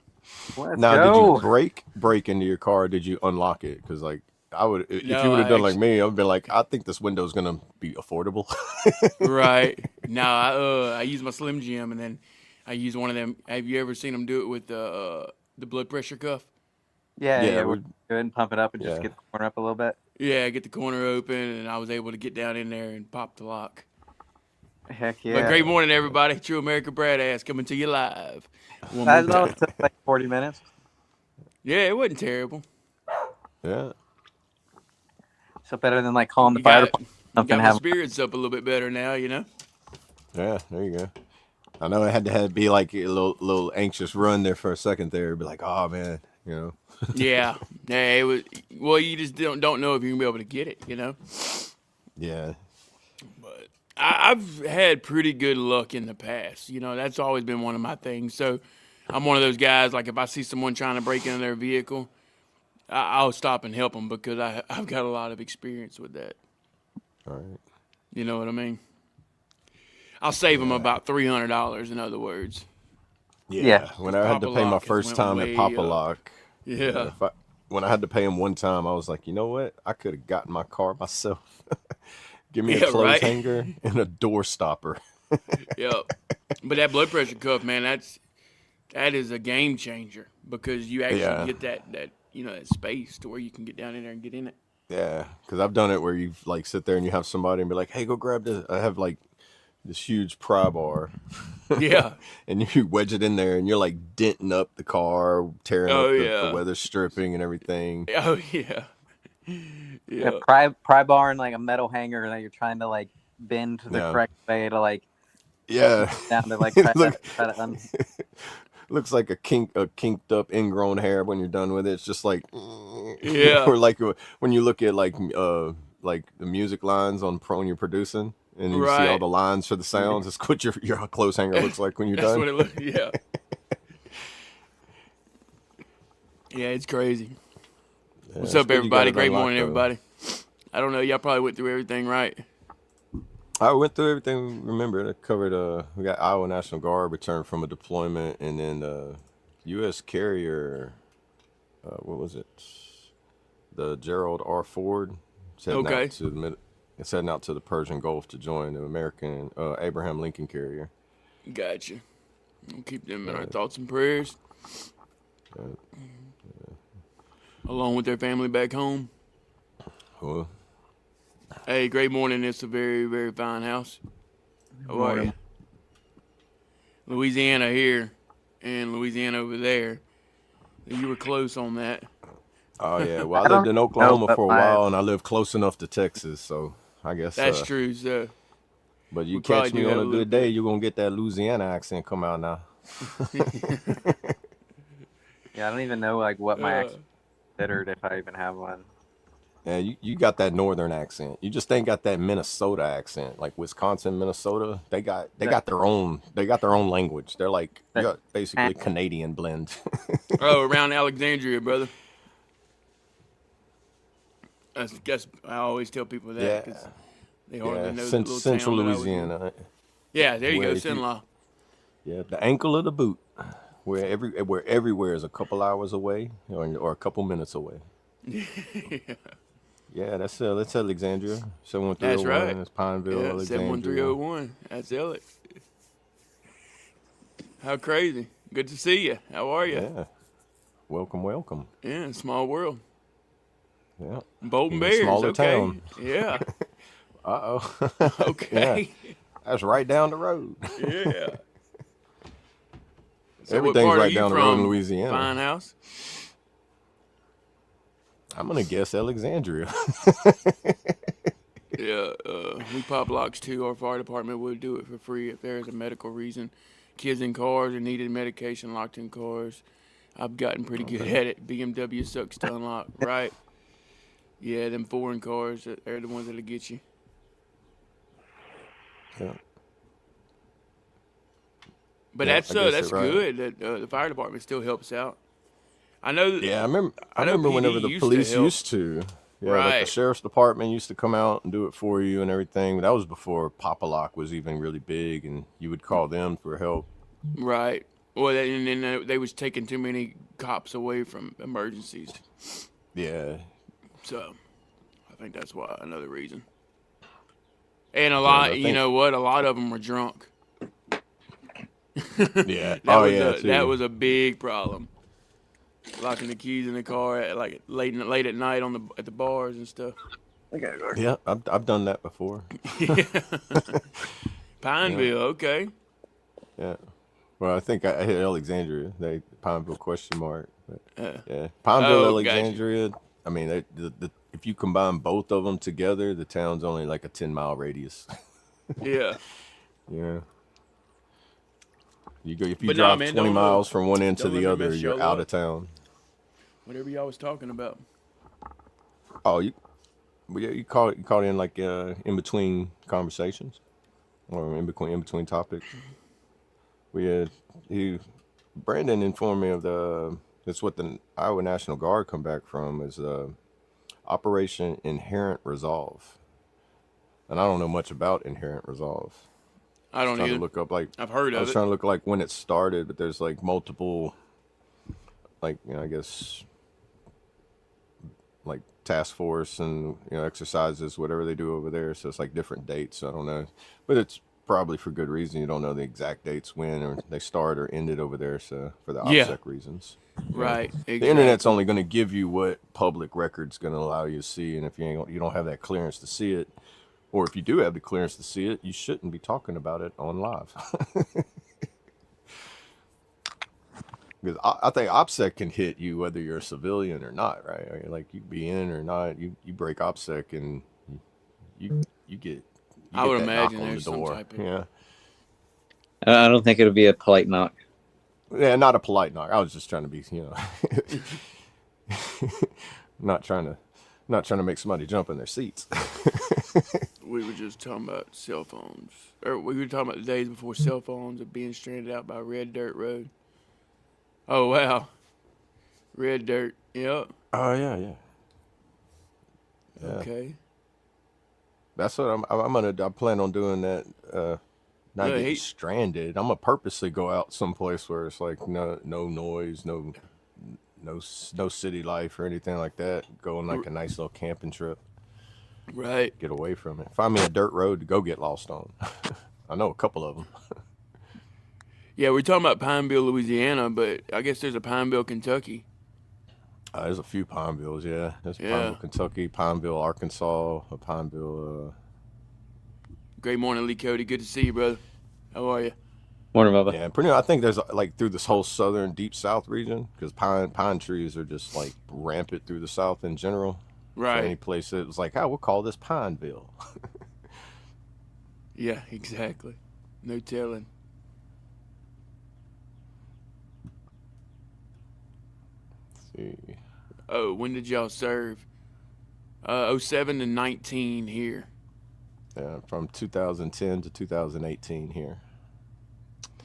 Let's Now, did go. you break into your car? Or did you unlock it? Because like I would, if No, you would have I done like me, I would be like, I think this window's gonna be affordable. Right. Now I use my Slim Jim, and then I use one of them. Have you ever seen them do it with the blood pressure cuff? Yeah, we- we'll go ahead and pump it up and just Yeah. get the corner up a little bit. Yeah, get the corner open, and I was able to get down in there and pop the lock. Heck yeah. But great morning, everybody. True America Brad ass coming to you live. One That more only time. took like 40 minutes. Yeah, it wasn't terrible. Yeah. So better than calling the You fire got, department you up got and my have. spirits up a little bit better now, you know? Yeah, there you go. I know it had to be like a little anxious run there for a second there. Be like, oh man, you know. Yeah. Yeah, it was. Well, you just don't know if you're going to be able to get it, you know? Yeah. But I've had pretty good luck in the past. You know, that's always been one of my things. So I'm one of those guys, like if I see someone trying to break into their vehicle, I'll stop and help them because I've got a lot of experience with that. All right. You know what I mean? I'll save them about $300, in other words. Yeah. When I had to pay my Pop-A-Lock has first went time at way Pop-A-Lock, Yeah. when I had to pay him one time, I was like, you know what? I could have gotten my car myself. Give me a Yeah, clothes right. hanger and a door stopper. Yep. But that blood pressure cuff, man, that is a game changer because you actually get that that space to where you can get down in there and get in it. Yeah, because I've done it where you sit there and you have somebody and be like, hey, go grab this. I have this huge pry bar. Yeah. And you wedge it in there and you're denting up the car, tearing up the weather stripping and everything. Oh yeah. Yeah, pry bar and a metal hanger that you're trying to bend the correct way to Yeah. down to try to Looks like a kinked up ingrown hair when you're done with it. It's just Yeah. Or when you look at the music lines when you're producing and you see all the lines for the sounds. It's what your clothes hanger looks like when you're That's done. what it looks. Yeah. Yeah, it's crazy. Yeah, What's it's up, good you got everybody? it Great unlocked, morning, though. everybody. I don't know. Y'all probably went through everything right. I went through everything. Remember, it covered. We got Iowa National Guard returned from a deployment, and then U.S. carrier. What was it? The Gerald R. Ford. It's heading Okay. out to it's heading out to the Persian Gulf to join the American Abraham Lincoln carrier. Gotcha. We'll keep them in our thoughts and prayers. Along with their family back home. Well, Hey, great morning. It's a very, very fine house. How are you? Louisiana here and Louisiana over there. You were close on that. oh yeah. Well, I lived in Oklahoma for a while, and I lived close enough to Texas, so I guess That's true. So, But you we probably catch me do on have a a little good day, you're gonna get that Louisiana accent come out now. Yeah, I don't even know what my accent is considered if I even have one. Yeah, you got that northern accent. You just ain't got that Minnesota accent, like Wisconsin, Minnesota. They got their own language. They're you're basically Canadian blend. around Alexandria, brother. That's I always tell people that because they hardly know the little Central town that I was in. Louisiana. Yeah, there you Where go, if you- Sin-Law. Yeah, the ankle of the boot, where everywhere is a couple hours away or a couple minutes away. Yeah, that's Alexandria. 71301. That's right. That's Pineville, Yeah, Alexandria. 71301. That's it. How crazy. Good to see you. How are you? Yeah. Welcome. Yeah, small world. Yeah. Bolton Even Bears. smaller Okay. town. Yeah. Uh-oh. Okay. Yeah. That's right down the road. Yeah. So what Everything's part are right you down the road in from? Louisiana. Fine house. I'm going to guess Alexandria. Yeah, we pop locks too. Our fire department would do it for free if there is a medical reason. Kids in cars or needed medication locked in cars. I've gotten pretty good at it. BMW sucks to unlock, right? Yeah, them foreign cars, they're the ones that'll get you. Yeah. But Yeah, that's I guess that's you're right. good that the fire department still helps out. I know. Yeah, I remember PD whenever the used to police help. used to. Yeah, like the Right. sheriff's department used to come out and do it for you and everything. That was before Pop-A-Lock was even really big, and you would call them for help. Right. Well, and then they was taking too many cops away from emergencies. Yeah. So, I think that's why another reason. And a I lot, you think- know what? A lot of them were drunk. Yeah. That was a big problem. Locking the keys in the car at like late at night at the bars and stuff. Yeah, I've done that before. Pineville, okay. Yeah. Well, I think I hit Alexandria. Pineville question mark. But, yeah. Pineville, Oh, gotcha. Alexandria. I mean, if you combine both of them together, the town's only like a 10-mile radius. Yeah. Yeah. If you But nah, drive man, 20 don't miles from one end to don't the let me other, mess you're y'all out up. of town. Whatever y'all was talking about. Oh, you caught in like in between conversations, or in between topics. Brandon informed me of that's what the Iowa National Guard come back from is Operation Inherent Resolve, and I don't know much about Inherent Resolve. I don't Trying either. to look up I've heard I of was it. trying to look like when it started, but there's like multiple, like I guess, like task force and exercises, whatever they do over there. So it's like different dates. I don't know, but it's probably for good reason. You don't know the exact dates when or they start or ended over there. So for the Yeah. OPSEC reasons, Right. Exactly. the internet's only going to give you what public record's going to allow you to see, and if you don't have that clearance to see it. Or if you do have the clearance to see it, you shouldn't be talking about it on live. Because I think OPSEC can hit you whether you're a civilian or not, right? I mean, like you be in or not, you break OPSEC and you get. I would that knock imagine on the there's some door. type of- Yeah, I don't think it'll be a polite knock. yeah, not a polite knock. I was just trying to be, not trying to make somebody jump in their seats. We were just talking about cell phones. Or we were talking about the days before cell phones of being stranded out by Red Dirt Road. Oh, wow. Red Dirt. Yep. Oh yeah. Okay. That's what I plan on doing that. Not Yeah, getting stranded. I'm gonna purposely go out someplace where it's like no noise, no city life or anything like that. Go on like a nice little camping trip. Right. Get away from it. Find me a dirt road to go get lost on. I know a couple of them. Yeah, we're talking about Pineville, Louisiana, but I guess there's a Pineville, Kentucky. There's a few Pinevilles, yeah. There's Yeah. Pineville, Kentucky, Pineville, Arkansas, a Pineville. Great morning, Lee Cody. Good to see you, brother. How are you? Morning, Bubba. Yeah, pretty. I think there's like through this whole southern deep south region because pine trees are just like rampant through the south in general. So any Right. place that was like, we'll call this Pineville. Yeah, exactly. No telling. See. Oh, when did y'all serve? 07 to 19 here. Yeah, from 2010 to 2018 here.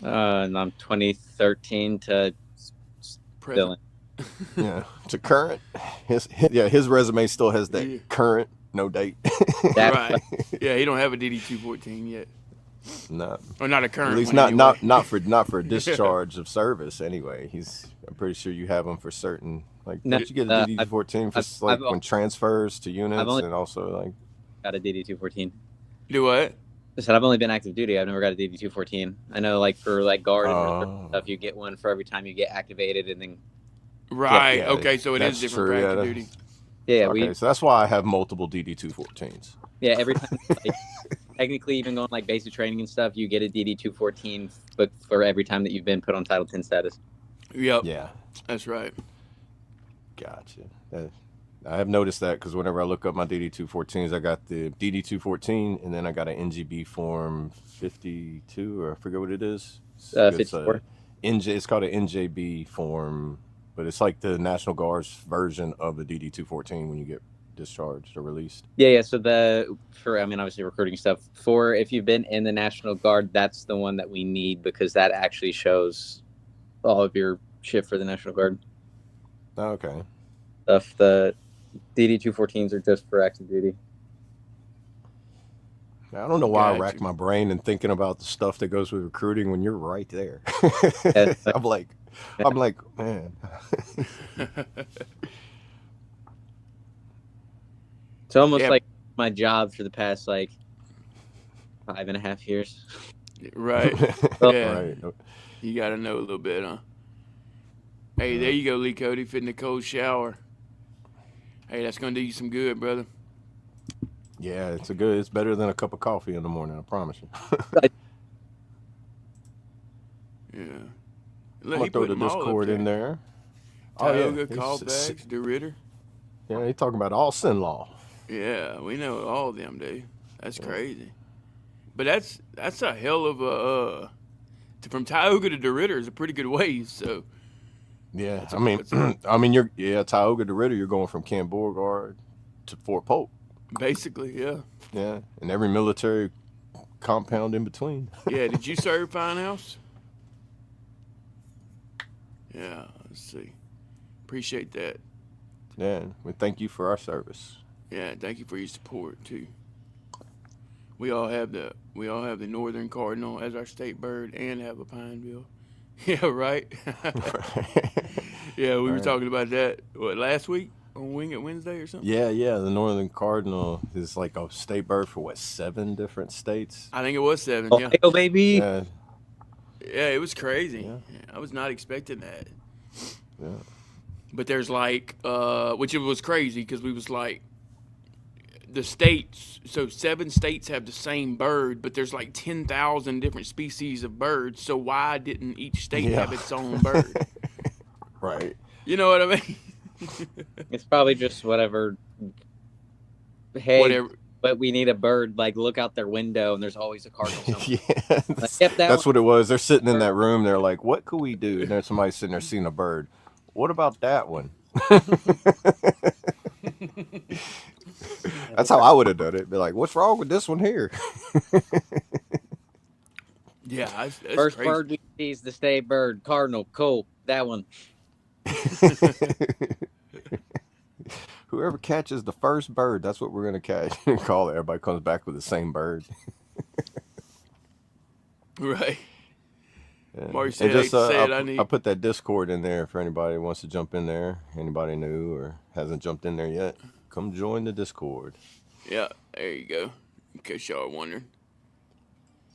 And I'm 2013 to Present. Dylan. Yeah, to current. His resume still has that Yeah. current, no date. That- Right. Yeah, he don't have a DD-214 yet. No, Or not a current at least one not anyway. not for discharge of service. Anyway, I'm pretty sure you have them for certain. Like, No, don't you get a DD-14 for I've- like I've- when transfers to units only- and also like. Got a DD-214. Do what? I said I've only been active duty. I've never got a DD 214. I know, like for like guard and reserve Oh. stuff, you get one for every time you get activated, and then Right. Yeah, Okay. So it is that's different true, for yeah, active that- duty. yeah, Okay, we so that's why I have multiple DD-214s. yeah every time like technically even going like basic training and stuff, you get a DD 214, but for every time that you've been put on Title 10 status. Yep. Yeah, That's right. gotcha. I have noticed that because whenever I look up my DD-214s, I got the DD-214, and then I got an NGB Form 52, or I forget what it is. It's 54. It's called an NJB form, but it's like the National Guard's version of the DD-214 when you get discharged or released. Yeah. So obviously recruiting stuff for if you've been in the National Guard, that's the one that we need because that actually shows all of your shit for the National Guard Okay. stuff. The DD 214s are just for active duty. I don't know why I Gotcha. rack my brain and thinking about the stuff that goes with recruiting when you're right there. Yeah. I'm like, man. It's almost Yeah. like my job for the past like 5.5 years. Right. Yeah. Right. You got to know a little bit, huh? Hey, there you go, Lee Cody, fitting a cold shower. Hey, that's going to do you some good, brother. Yeah, it's better than a cup of coffee in the morning, I promise you. Yeah. I'm Look, gonna he throw put the them all up Discord in there. Tioga, He's- callbacks, DeRitter. Yeah, he's talking about all sin law. Yeah, we know all of them, dude. That's crazy. But that's a hell of a from Tioga to DeRitter is a pretty good ways. So Yeah, That's I mean, Tioga to Ritter, you're going from Camp Beauregard to Fort Polk. basically, yeah. Yeah, and every military compound in between. Yeah. Did you serve Finehouse? Yeah. Let's see. Appreciate that. Yeah, we thank you for our service. Yeah. Thank you for your support too. We all have the northern cardinal as our state bird and have a Pineville. Yeah. Right. Yeah. We were Right. talking about that last week on Wing It Wednesday or something. Yeah, the northern cardinal is like a state bird for 7 different states. I think it was 7. Yeah. Ohio, baby. Yeah, Yeah, it was crazy. Yeah. I was not expecting that. yeah. But there's like, which it was crazy because we was like, the states, so 7 states have the same bird, but there's like 10,000 different species of birds. So why didn't each state Yeah. have its own bird? Right. You know what I mean? It's probably just whatever. Hey, Whatever. but we need a bird. Like, look out their window, and there's always a cardinal. somewhere. Yeah, Yep, that's what it was. They're sitting in that room. They're like, "What could we do?" And there's somebody sitting there seeing a bird. What about that one? That's how I would have done it. Be like, "What's wrong with this one here?" Yeah, that's First crazy. bird we see is the state bird, cardinal. Cool, that one. Whoever catches the first bird, that's what we're gonna catch. Call it. Everybody comes back with the same bird. Right. Yeah. Marty And said, just, I need. I put that Discord in there for anybody who wants to jump in there. Anybody new or hasn't jumped in there yet, come join the Discord. Yeah, there you go. In case y'all are wondering.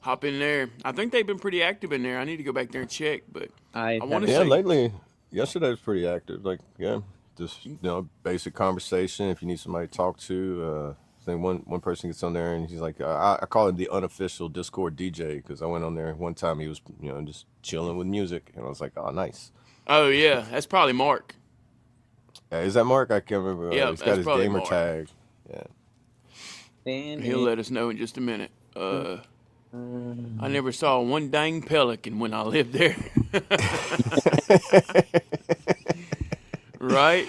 Hop in there. I think they've been pretty active in there. I need to go back there and check, but I wanna Yeah, say- lately, yesterday was pretty active. Like, yeah, just basic conversation. If you need somebody to talk to, I think one person gets on there and he's like, I call him the unofficial Discord DJ because I went on there one time. He was, just chilling with music, and I was like, oh, nice. oh yeah, that's probably Mark. Is that Mark? I can't remember. Yeah, He's got that's his probably gamer Mark. tag. Yeah. And He'll let us know in just a minute. I never saw one dang pelican when I lived there. Right?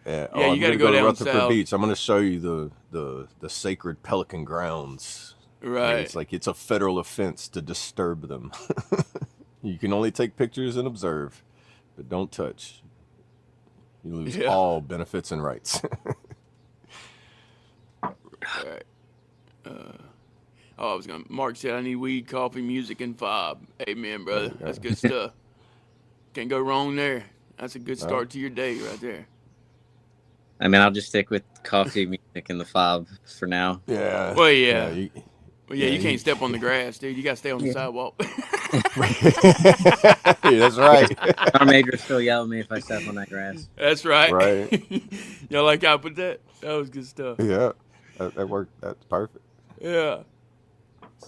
Yeah, Yeah, you gotta I'm gonna go to down Rutherford south. Beach. I'm gonna show you the sacred pelican grounds. And Right. It's like it's a federal offense to disturb them. You can only take pictures and observe, but don't touch. You lose Yeah. all benefits and rights. Right. Mark said, I need weed, coffee, music, and F.O.B. Amen, brother. There you go. That's good stuff. Can't go wrong there. That's a good start to your day right there. I mean, I'll just stick with coffee, music, and the F.O.B for now. Yeah. Well, yeah. Well, yeah, you can't step on the grass, dude. You got to stay on the sidewalk. That's right. Our major still yell at me if I step on that grass. That's right. Right. Y'all like how I put that? That was good stuff. Yeah. That worked. That's perfect. Yeah.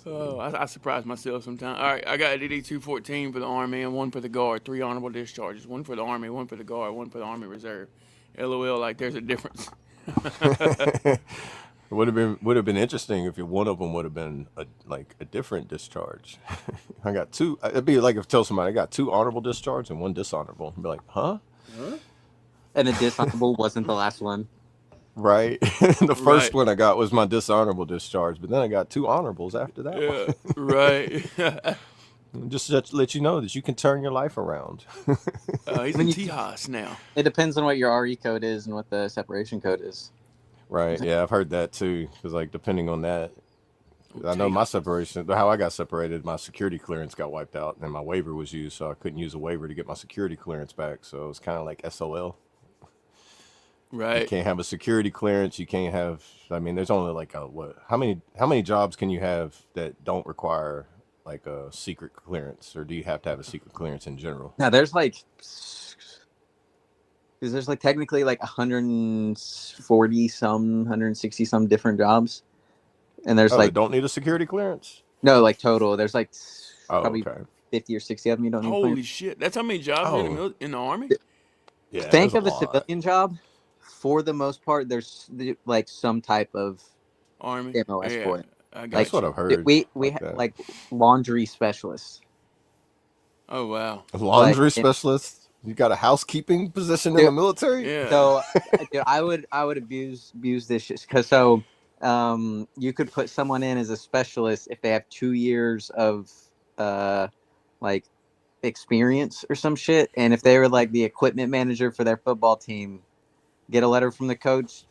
Oh, I surprise myself sometimes. All right, I got a DD-214 for the Army and one for the Guard. 3 honorable discharges. One for the Army, one for the Guard, one for the Army Reserve. LOL, like there's a difference. Would have been interesting if one of them would have been a different discharge. I got 2. It'd be like if tell somebody I got 2 honorable discharge and 1 dishonorable. I'd be like, huh? And the dishonorable wasn't the last one. Right. The first Right. one I got was my dishonorable discharge, but then I got 2 honorables after that one. Yeah, right. Just to let you know that you can turn your life around. He's in Tejas now. It depends on what your RE code is and what the separation code is. Right. Yeah, I've heard that too. Because like depending on that, I know my separation, how I got separated, my security clearance got wiped out, and my waiver was used, so I couldn't use a waiver to get my security clearance back. So it was kind of like SOL. You Right. can't have a security clearance. You can't have. I mean, there's only like a what? How many jobs can you have that don't require like a secret clearance, or do you have to have a secret clearance in general? Now there's like, because there's like technically like 140 some, 160 some different jobs, and there's Oh, like they don't need a security clearance. no, like total. There's like Oh, probably okay. 50 or 60 of them you don't need. Holy clearance. shit. That's how many jobs are in the Army? Yeah. Think there's of a lot. civilian job. For the most part, there's like some type of Army? MOS Yeah, for it. I got That's you. what I've heard. We like have that. like laundry specialists. Oh, wow. A laundry like, specialist. You got a housekeeping position in Dude, the military? Yeah. So dude, I would abuse this because you could put someone in as a specialist if they have 2 years of like experience or some shit, and if they were like the equipment manager for their football team, get a letter from the coach,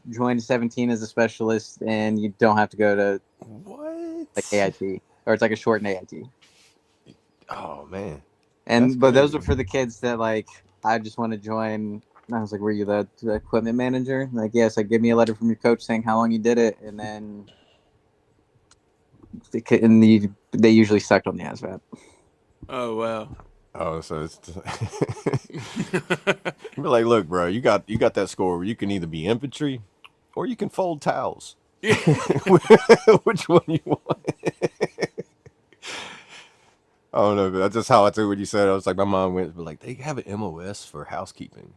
join 17 as a specialist, and you don't have to go to What? like AIT, or it's like a shortened AIT. Oh man. And That's those crazy. are for the kids that like I just want to join. And I was like, "Were you the equipment manager?" And like, yes. Like, give me a letter from your coach saying how long you did it, and then they usually sucked on the ASVAB. Oh, wow. Oh, so it's be like, look, bro, you got that score where you can either be infantry or you can fold towels. Which one you want? I don't know, but that's just how I took what you said. I was like, my mom went, but like, they have an MOS for housekeeping.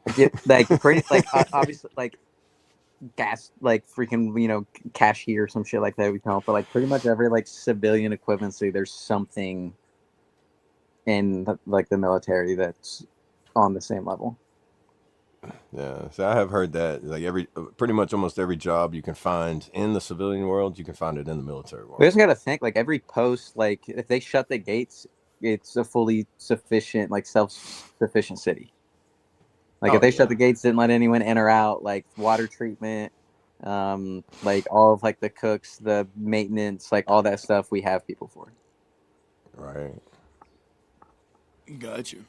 Like pretty like obviously like gas like freaking cashier or some shit like that we call it, but like pretty much every like civilian equivalency there's something in like the military that's on the same level. Yeah, so I have heard that like pretty much almost every job you can find in the civilian world, you can find it in the military world. We just gotta think like every post, like if they shut the gates, it's a fully sufficient, like self-sufficient city. Like if they shut the gates, didn't let anyone in or out, like water treatment, like all of like the cooks, the maintenance, like all that stuff, we have people for. Right. Got you.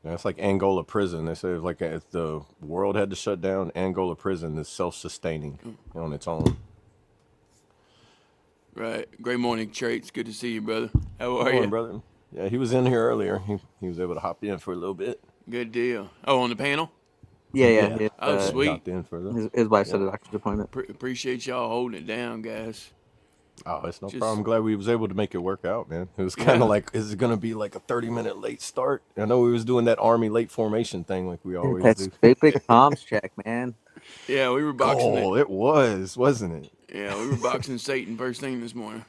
That's like Angola prison. They say like if the world had to shut down, Angola prison is self-sustaining on its own. Right. Great morning, Traits. Good to see you, brother. How are Good you? morning, brother. Yeah, he was in here earlier. He was able to hop in for a little bit. Good deal. Oh, on the panel? Yeah. Oh, sweet. Hopped in for the. His wife said a doctor's appointment. Appreciate y'all holding it down, guys. Oh, it's no Just- problem. I'm glad we was able to make it work out, man. It was kind of like, is it going to be like a 30-minute late start? I know we was doing that Army late formation thing like we always That's do. big comms check, man. Yeah, we were boxing Oh, it was, wasn't it? Yeah, we were boxing Satan first thing this morning.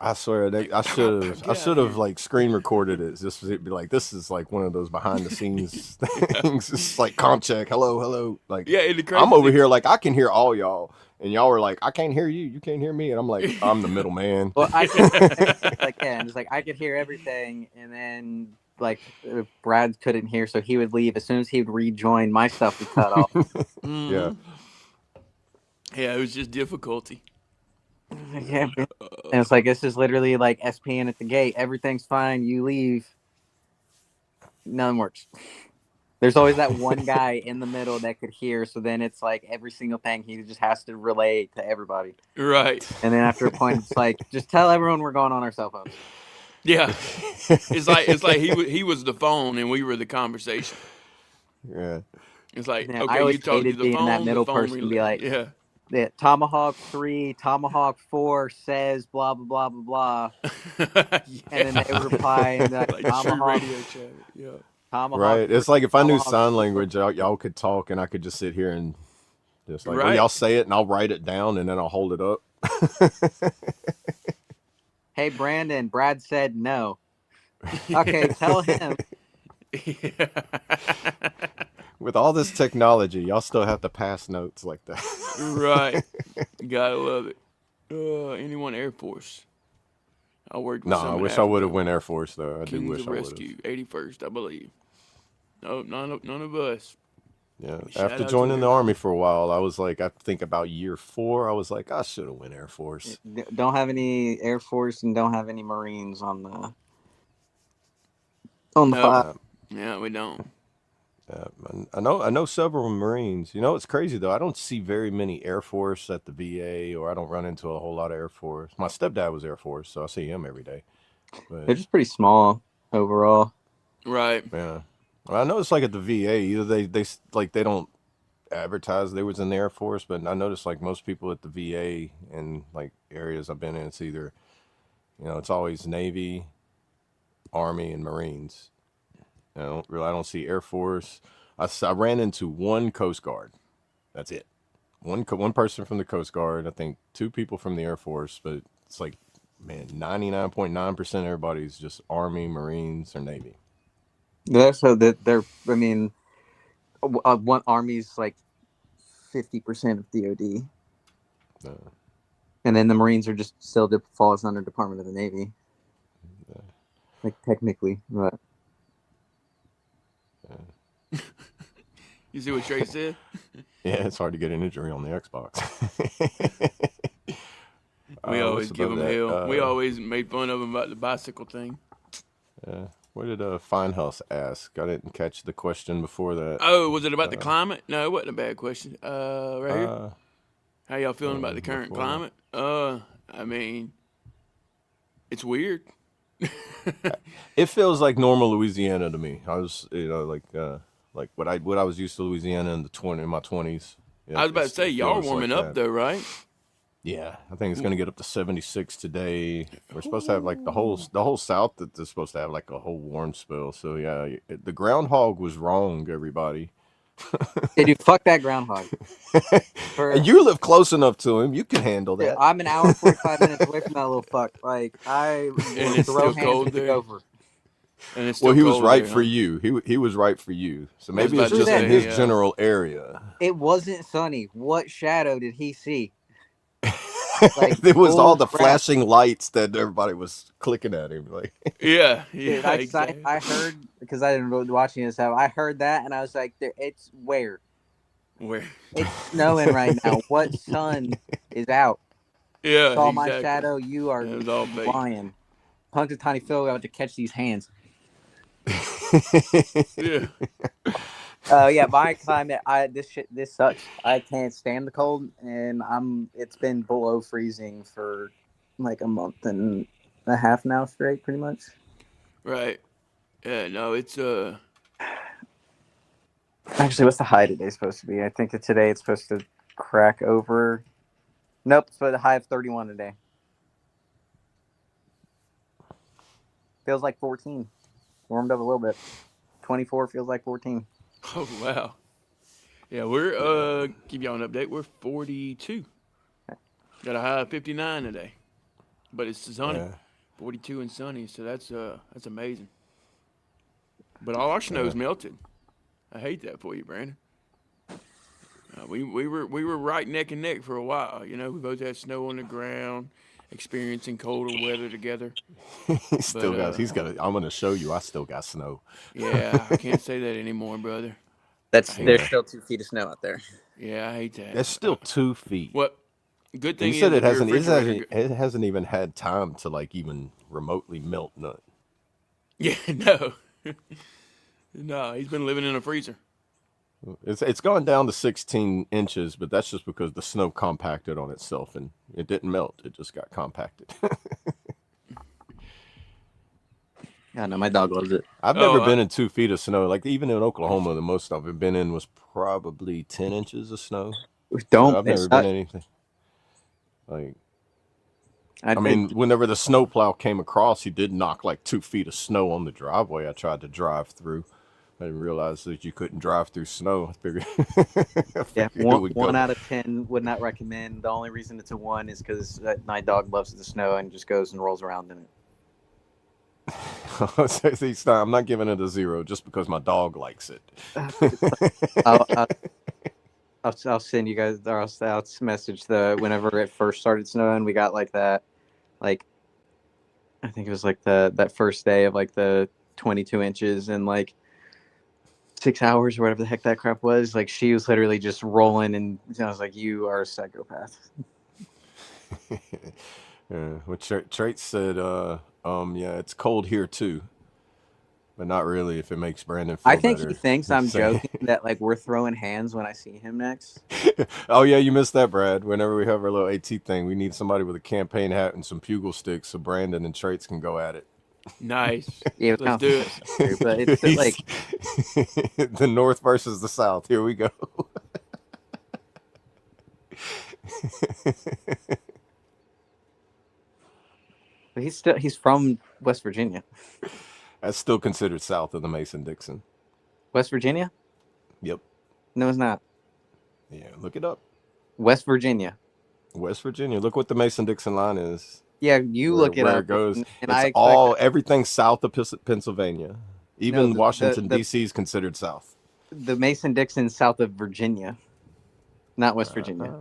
I swear I should have like screen recorded it. Just it'd be like, this is like one of those behind the scenes things. It's like comp check, hello. Like, Yeah, and the crazy I'm over thing- here like I can hear all y'all, and y'all were like, I can't hear you, you can't hear me, and I'm like, I'm the middleman. Well, I could like and it's like I could hear everything, and then like Brad couldn't hear, so he would leave as soon as he would rejoin. My stuff would cut off. Yeah. Yeah, it was just difficulty. Yeah, and it's like this is literally like SPN at the gate. Everything's fine. You leave. None works. There's always that one guy in the middle that could hear. So then it's like every single thing he just has to relay to everybody. Right. And then after a point, it's like, just tell everyone we're going on our cell phones. Yeah. It's like he was the phone and we were the conversation. Yeah. It's like, Yeah, I okay, always you talk to hated the being that phone, middle the phone person, be like, yeah. yeah, Tomahawk 3, Tomahawk 4 says blah, blah, blah, blah, blah. Yeah. And then they would reply and be like, Like true Tomahawk, radio chat. Yeah. Tomahawk. Right. It's like if I knew Tomahawk sign 3. language, y'all could talk, and I could just sit here and just like, well, Right. y'all say it, and I'll write it down, and then I'll hold it up. Hey, Brandon, Brad said no. Okay, tell him. Yeah. With all this technology, y'all still have to pass notes like that. Right. Gotta love it. Anyone Air Force. I worked with No, some I in wish I would have Africa. went Air Force though. I do Kings wish of I would Rescue, have. 81st, I believe. No, none of us. Yeah. Shout After out to joining the them. Army for a while, I was like, I think about year 4, I was like, I should have went Air Force. Don't have any Air Force and don't have any Marines on the No. file. Yeah, we don't. I know several Marines. You know, it's crazy though. I don't see very many Air Force at the VA, or I don't run into a whole lot of Air Force. My stepdad was Air Force, so I see him every day. They're But just pretty small overall. Right. yeah, well, I noticed like at the VA, either they don't advertise they was in the Air Force, but I noticed like most people at the VA and like areas I've been in, it's either, it's always Navy, Army, and Marines. I don't see Air Force. I ran into one Coast Guard. That's it. One person from the Coast Guard. I think 2 people from the Air Force, but it's like, man, 99.9% of everybody's just Army, Marines, or Navy. So that they're, I mean, one Army's like 50% of DoD, and then the Marines are just still falls under Department of the Navy, like technically, but. You see what Trey said? Yeah, it's hard to get an injury on the Xbox. We always what's give above them that? hell. We always made fun of them about the bicycle thing. What did Finehouse ask? I didn't catch the question before that. Oh, was it about the climate? No, it wasn't a bad question. Right here. How y'all feeling about the current before climate? I mean, it's weird. It feels like normal Louisiana to me. I was, like what I was used to Louisiana in my 20s. I was about to say, y'all are warming up though, right? Yeah, I think it's gonna get up to 76 today. We're supposed to have like the whole South that is supposed to have like a whole warm spell. So yeah, the groundhog was wrong, everybody. Hey, dude, fuck that groundhog. And you live close enough to him, you can handle that. I'm an hour 45 minutes away from that little fuck. Like I And will it's throw still hands cold with the there. gopher. And it's still Well, he was cold right there, for huh? you. He was right for you. So maybe about it's to just say, in his yeah. general area. It wasn't sunny. What shadow did he see? Like, There was all the crap. flashing lights that everybody was clicking at him. Like, Yeah, Dude, yeah, exactly. I heard, because I didn't know watching this, I heard that and I was like, it's where? Where? It's snowing right now. What sun is out? Yeah, Saw exactly. my shadow. You are It was all fake. lying. Punk to Tiny Phil about to catch these hands. Yeah. Yeah, my climate. This sucks. I can't stand the cold, and it's been below freezing for like a month and a half now straight, pretty much. Right. Yeah, no, it's Actually, what's the high today supposed to be? I think that today it's supposed to crack over. Nope, it's for the high of 31 today. Feels like 14. Warmed up a little bit. 24 feels like 14. oh wow. Yeah, we're give y'all an update. We're 42. Got a high of 59 today. But it's sunny. Yeah. 42 and sunny, so that's amazing. But all our snow's melted. I hate that for you, Brandon. We were right neck and neck for a while. You know, we both had snow on the ground, experiencing colder weather together. he still But, got. I'm gonna show you. I still got snow. Yeah, I can't say that anymore, brother. There's Yeah. still 2 feet of snow out there. Yeah, I hate that. That's still 2 feet. What? Good thing He said is it that hasn't. your refrigerator- It hasn't even had time to like even remotely melt none. Yeah, no. No, he's been living in a freezer. It's gone down to 16 inches, but that's just because the snow compacted on itself and it didn't melt. It just got compacted. Yeah, no, my dog loves it. I've never been in 2 feet of snow. Like even in Oklahoma, the most I've been in was probably 10 inches of snow. So I've never been anything. Like, I mean, whenever the snowplow came across, he did knock like 2 feet of snow on the driveway. I tried to drive through. I didn't realize that you couldn't drive through snow. I figured, yeah, one out of 10 would not recommend. The only reason it's a 1 is because my dog loves the snow and just goes and rolls around in it. I'm not giving it a 0 just because my dog likes it. I'll send you guys, or I'll message whenever it first started snowing. We got like that, like I think it was like that first day of like the 22 inches and like 6 hours or whatever the heck that crap was. Like she was literally just rolling, and I was like, "You are a psychopath." Yeah, well, Trait said, yeah, it's cold here too, but not really. If it makes Brandon feel I think better. He thinks I'm joking that like we're throwing hands when I see him next. Oh yeah, you missed that, Brad. Whenever we have our little AT thing, we need somebody with a campaign hat and some bugle sticks so Brandon and Traits can go at it. Nice. Yeah, Let's do it. But it's like the North versus the South. Here we go. But he's from West Virginia. That's still considered south of the Mason-Dixon. West Virginia? Yep. No, it's not. Yeah, look it up. West Virginia. West Virginia. Look what the Mason-Dixon line is. Yeah, look it up. Where it goes. And it's everything south of Pennsylvania. Even Washington, D.C. is considered south. The Mason-Dixon south of Virginia, not West Virginia.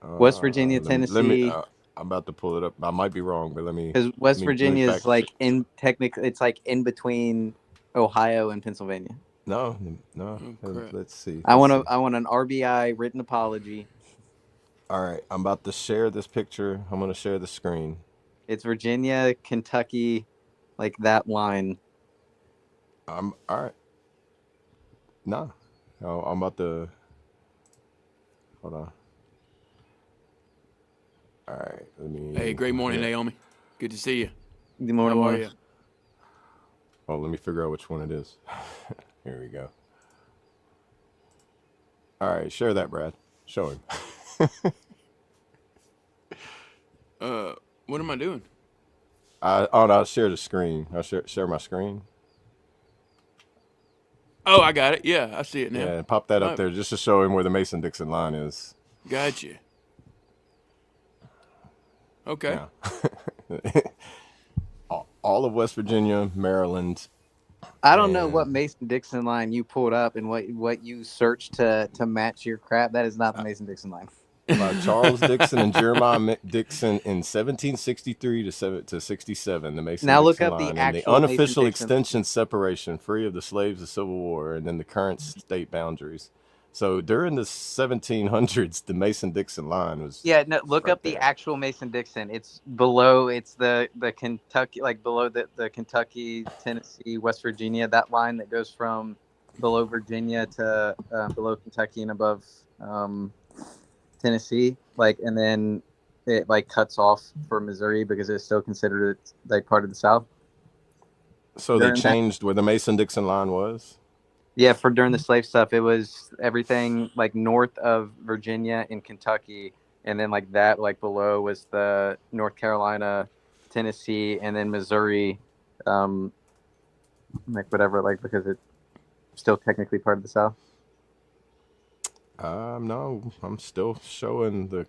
West Virginia, Tennessee. I'm about to pull it up. I might be wrong, but let me. Because West Virginia is like it's like in between Ohio and Pennsylvania. No. Let's see. I want an RBI written apology. All right, I'm about to share this picture. I'm going to share the screen. It's Virginia, Kentucky, like that line. All right. No, I'm about to. Hold on. All right, let me. Hey, great morning, Naomi. Good to see you. Good morning. How are you? Oh, let me figure out which one it is. Here we go. All right, share that, Brad. Show him. What am I doing? I'll share the screen. I'll share my screen. Oh, I got it. Yeah, I see it now. Yeah, pop that up there just to show him where the Mason-Dixon line is. Gotcha. Okay. Yeah. All of West Virginia, Maryland. I don't know what Mason-Dixon line you pulled up and what you searched to match your crap. That is not the Mason-Dixon line. By Charles Dixon and Jeremiah Dixon in 1763 to 67. The Mason-Dixon now look up line, the and actual the unofficial Mason-Dixon. extension separation, free of the slaves of the Civil War, and then the current state boundaries. So during the 1700s, the Mason-Dixon line was. Yeah, no. Look right up the there. actual Mason-Dixon. It's below. It's the Kentucky, like below the Kentucky, Tennessee, West Virginia. That line that goes from below Virginia to below Kentucky and above Tennessee. Like, and then it like cuts off for Missouri because it's still considered like part of the South. So they changed where the Mason-Dixon line was. Yeah, during the slave stuff, it was everything like north of Virginia and Kentucky, and then like that, like below was the North Carolina, Tennessee, and then Missouri, like whatever, like because it's still technically part of the South. No, I'm still showing the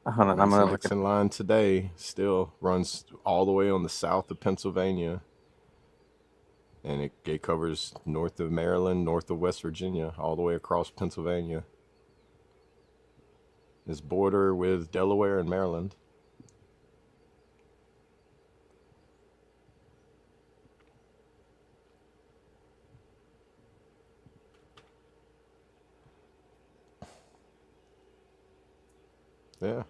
Hold on, I'm gonna look at Mason-Dixon line today. Still runs all the way on the south of Pennsylvania. And it covers north of Maryland, north of West Virginia, all the way across Pennsylvania. It's border with Delaware and Maryland. Yeah.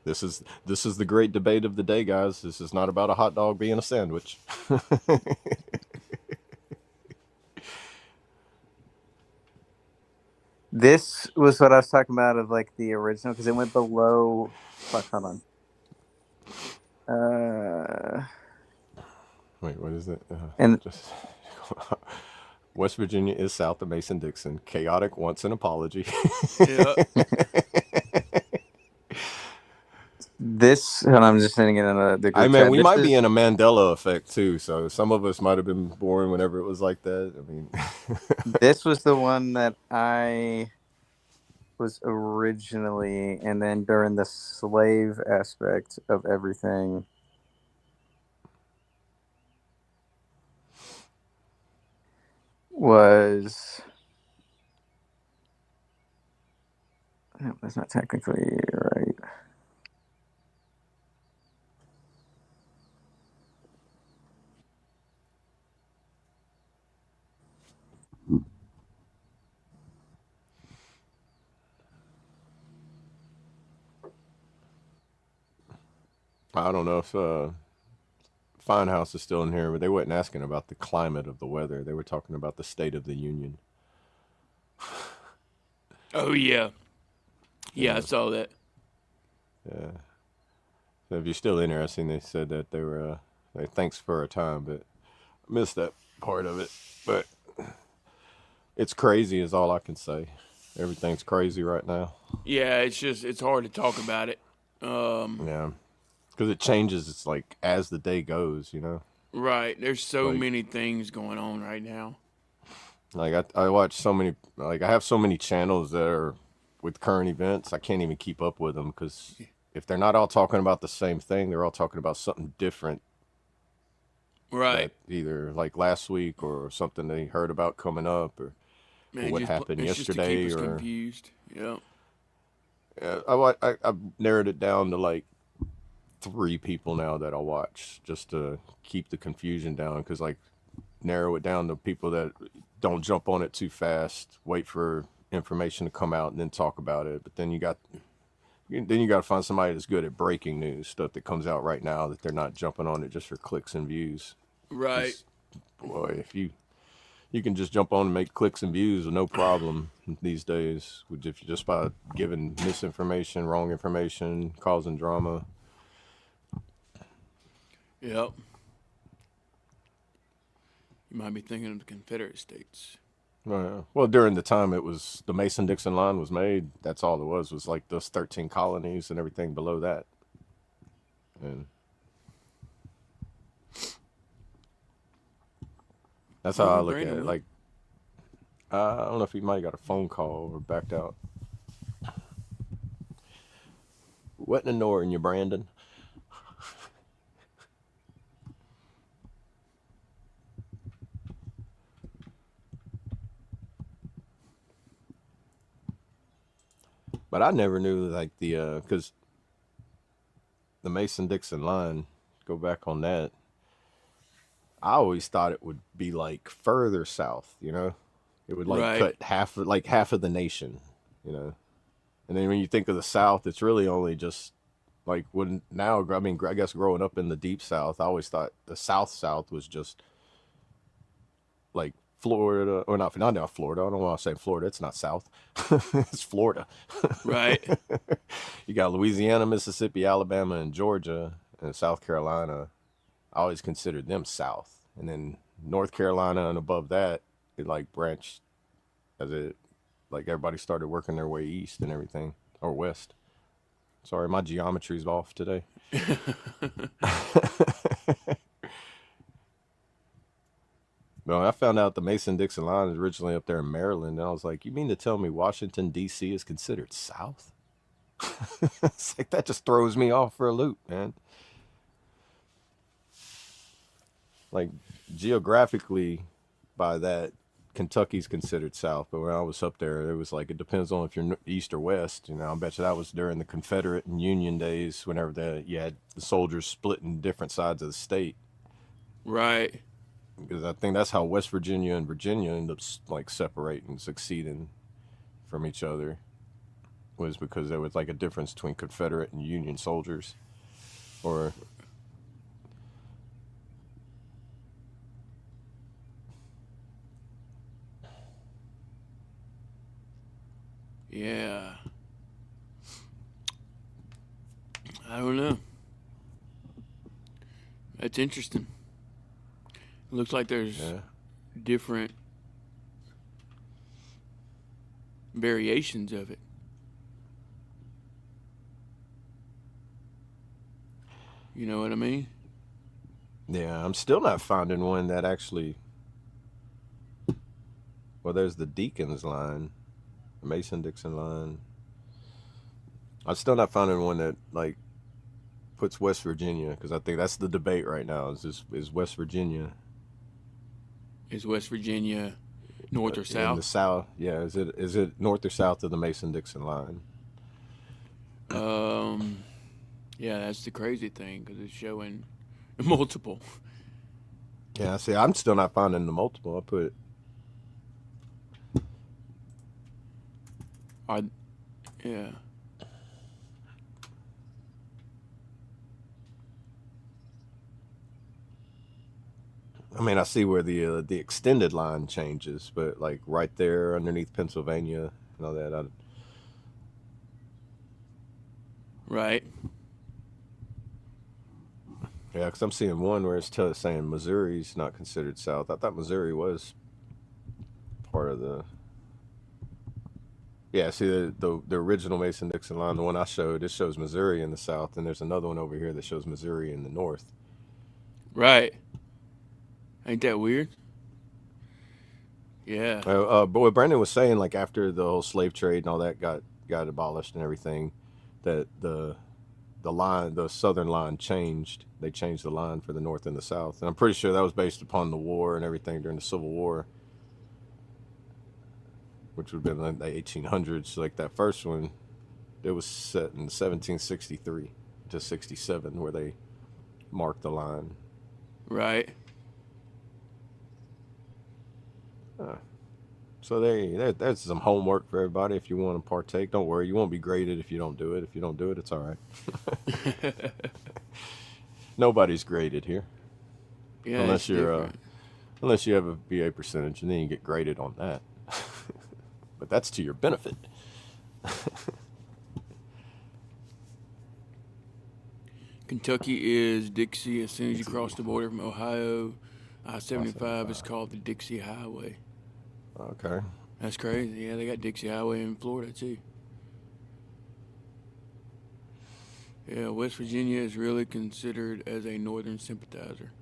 This is the great debate of the day, guys. This is not about a hot dog being a sandwich. This was what I was talking about of like the original because it went below. Fuck, hold on. Wait, what is it? And Just West Virginia is south of Mason-Dixon. Chaotic wants an apology. Yeah. this, and I'm just sending it in the I group mean, chat. we This might is be in a Mandela effect too. So some of us might have been born whenever it was like that. I mean, this was the one that I was originally, and then during the slave aspect of everything. Was no, that's not technically right. I don't know if Fine House is still in here, but they weren't asking about the climate of the weather. They were talking about the State of the Union. Oh yeah. Yeah, I saw that. Yeah. So if you're still interested, they said that they were. Thanks for a time, but I missed that part of it. But it's crazy, is all I can say. Everything's crazy right now. Yeah, it's hard to talk about it. Yeah, because it changes. It's like as the day goes, you know. Right. There's so Like, many things going on right now. like I watch so many. Like I have so many channels that are with current events. I can't even keep up with them because if they're not all talking about the same thing, they're all talking about something different. Right. That either like last week or something they heard about coming up or Man, what happened it's just to keep yesterday us or confused. Yeah. I narrowed it down to like 3 people now that I watch just to keep the confusion down because like narrow it down to people that don't jump on it too fast, wait for information to come out and then talk about it. But then you got to find somebody that's good at breaking news stuff that comes out right now that they're not jumping on it just for clicks and views. Right. 'Cause, boy, if you can just jump on and make clicks and views with no problem these days, if just by giving misinformation, wrong information, causing drama. Yep. You might be thinking of the Confederate States. Well, during the time it was the Mason-Dixon line was made, that's all it was like those 13 colonies and everything below that. And that's how I look at it. Like, I don't know if he might have got a phone call or backed out. What in the door in you, Brandon? But I never knew like because the Mason-Dixon line, go back on that. I always thought it would be like further south, you know. It would like Right. cut half of the nation, you know. And then when you think of the South, it's really only just like when now. I mean, I guess growing up in the deep South, I always thought the South was just like Florida, or not Florida. I don't want to say Florida. It's not South. It's Florida. Right. You got Louisiana, Mississippi, Alabama, and Georgia, and South Carolina. I always considered them South, and then North Carolina and above that, it like branched as it like everybody started working their way east and everything, or west. Sorry, my geometry's off today. No, I found out the Mason-Dixon line is originally up there in Maryland, and I was like, you mean to tell me Washington, D.C. is considered South? It's like, that just throws me off for a loop, man. Like, geographically, by that, Kentucky's considered South, but when I was up there, it was like, it depends on if you're east or west. You know, I bet you that was during the Confederate and Union days, whenever you had the soldiers split in different sides of the state. Right. Because I think that's how West Virginia and Virginia end up like separating, succeeding from each other, was because there was like a difference between Confederate and Union soldiers, or Yeah. I don't know. That's interesting. It looks like there's Yeah. different variations of it. You know what I mean? Yeah, I'm still not finding one that actually. Well, there's the Deacons line, the Mason-Dixon line. I'm still not finding one that like puts West Virginia, because I think that's the debate right now. Is West Virginia Is West Virginia north or in the south? south? Yeah, is it north or south of the Mason-Dixon line? Um, yeah, that's the crazy thing because it's showing multiple. Yeah, see, I'm still not finding the multiple. I put Are yeah. I mean, I see where the extended line changes, but like right there underneath Pennsylvania and all that. Right. Yeah, because I'm seeing one where it's saying Missouri's not considered south. I thought Missouri was part of the. Yeah, see the original Mason-Dixon line, the one I showed, it shows Missouri in the south, and there's another one over here that shows Missouri in the north. Right. Ain't that weird? Yeah. But what Brandon was saying, like after the whole slave trade and all that got abolished and everything, that the line, the southern line changed. They changed the line for the north and the south, and I'm pretty sure that was based upon the war and everything during the Civil War, which would have been in the 1800s. Like that first one, it was set in 1763 to 67, where they marked the line. Right. So there's some homework for everybody if you want to partake. Don't worry, you won't be graded if you don't do it. If you don't do it, it's all right. Nobody's graded here, Yeah, unless it's you're different. unless you have a BA percentage, and then you get graded on that. But that's to your benefit. Kentucky is Dixie. As soon as you cross the border from Ohio, I-75 is called the Dixie Highway. Okay. That's crazy. Yeah, they got Dixie Highway in Florida too. Yeah, West Virginia is really considered as a northern sympathizer.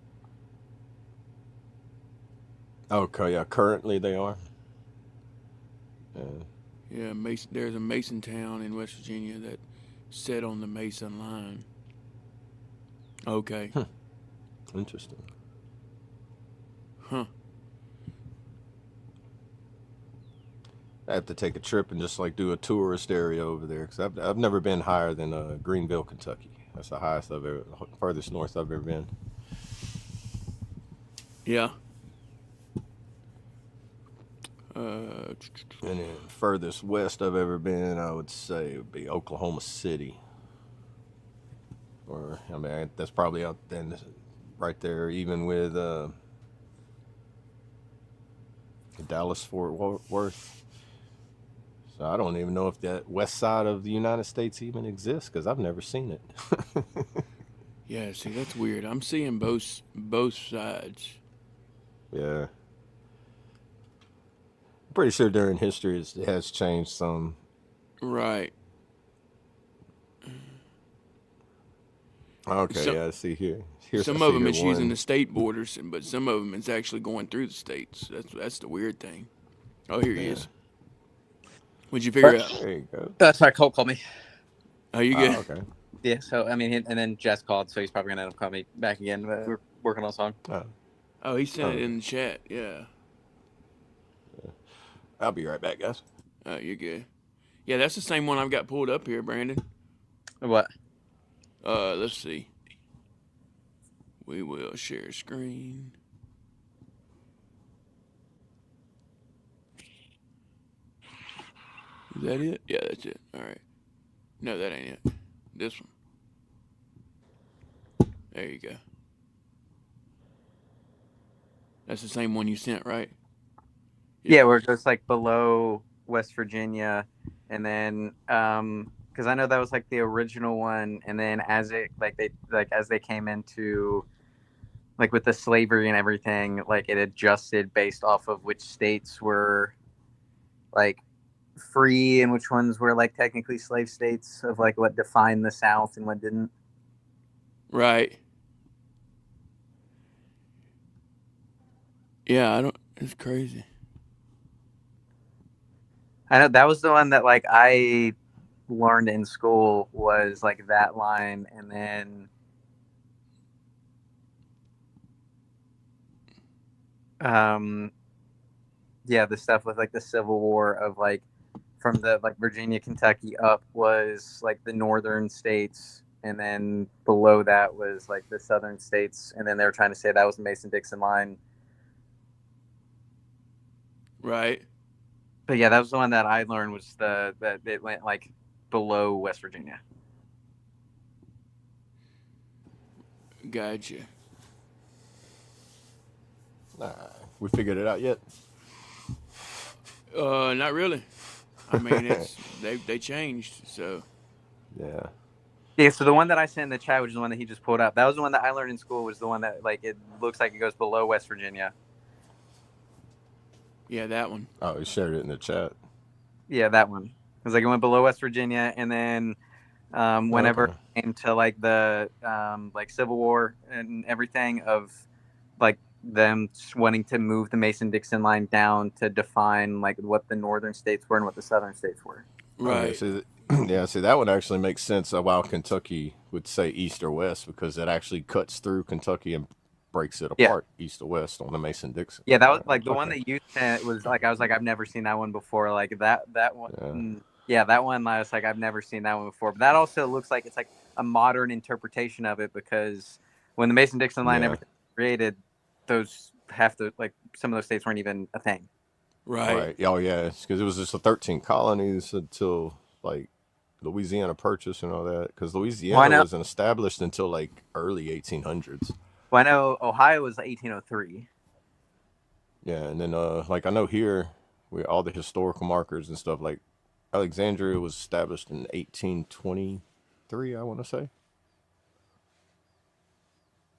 Okay, yeah, currently they are. Yeah. Yeah, Mason, there's a Mason town in West Virginia that set on the Mason line. Okay. Interesting. Huh. I have to take a trip and just like do a tourist area over there, because I've never been higher than Greenville, Kentucky. That's the highest I've ever, furthest north I've ever been. Yeah. And then furthest west I've ever been, I would say, would be Oklahoma City. Or I mean, that's probably out then, right there, even with Dallas Fort Worth. So I don't even know if that west side of the United States even exists, because I've never seen it. Yeah, see, that's weird. I'm seeing both sides. Yeah. I'm pretty sure during history it has changed some. Right. Okay, Some, yeah, I see here. I some see of them here it's using one. the state borders, but some of them it's actually going through the states. That's the weird thing. Oh, here he Yeah. is. What'd you figure out? There you go. That's why Cole called me. Oh, you Oh, good? okay. Yeah, so I mean, and then Jess called, so he's probably gonna end up calling me back again. But we're working on a song. Oh, Oh, he sent it Oh. in the chat. Yeah. I'll be right back, guys. Oh, you're good. Yeah, that's the same one I've got pulled up here, Brandon. What? Let's see. We will share screen. Is that it? Yeah, that's it. All right. No, that ain't it. This one. There you go. That's the same one you sent, right? Yeah, where it goes like below West Virginia, and then because I know that was like the original one, and then as they came into like with the slavery and everything, like it adjusted based off of which states were like free and which ones were like technically slave states, of like what defined the South and what didn't. Right. Yeah, I don't. It's crazy. I know that was the one that like I learned in school, was like that line, and then yeah, the stuff with like the Civil War of like from the like Virginia, Kentucky up was like the northern states, and then below that was like the southern states, and then they were trying to say that was the Mason-Dixon line. Right. But yeah, that was the one that I learned, was that it went like below West Virginia. Gotcha. We figured it out yet? Not really. I mean, it's they changed, so. Yeah. Yeah, so the one that I sent in the chat, which is the one that he just pulled up, that was the one that I learned in school, was the one that like it looks like it goes below West Virginia. Yeah, that one. Oh, he shared it in the chat. Yeah, that one. It was like it went below West Virginia, and then whenever Okay. it came to like the like Civil War and everything, of like them wanting to move the Mason-Dixon line down to define like what the northern states were and what the southern states were. Right. Okay, yeah, see, that one actually makes sense of why Kentucky would say east or west, because it actually cuts through Kentucky and breaks it Yeah. apart east or west on the Mason-Dixon. Yeah, that was like the Okay. one that you sent, was like, I was like, I've never seen that one before. Like that one. Yeah, that one, I was like, I've never seen that one before. But that also looks like it's like a modern interpretation of it, because when the Mason-Dixon line Yeah. everything was created, those have to like some of those states weren't even a thing. Right. Oh, yeah, because it was just the 13 colonies until like Louisiana Purchase and all that, because Louisiana wasn't established until like early 1800s. Well, I know Ohio was 1803. Yeah, and then like I know here, all the historical markers and stuff, like Alexandria was established in 1823, I want to say.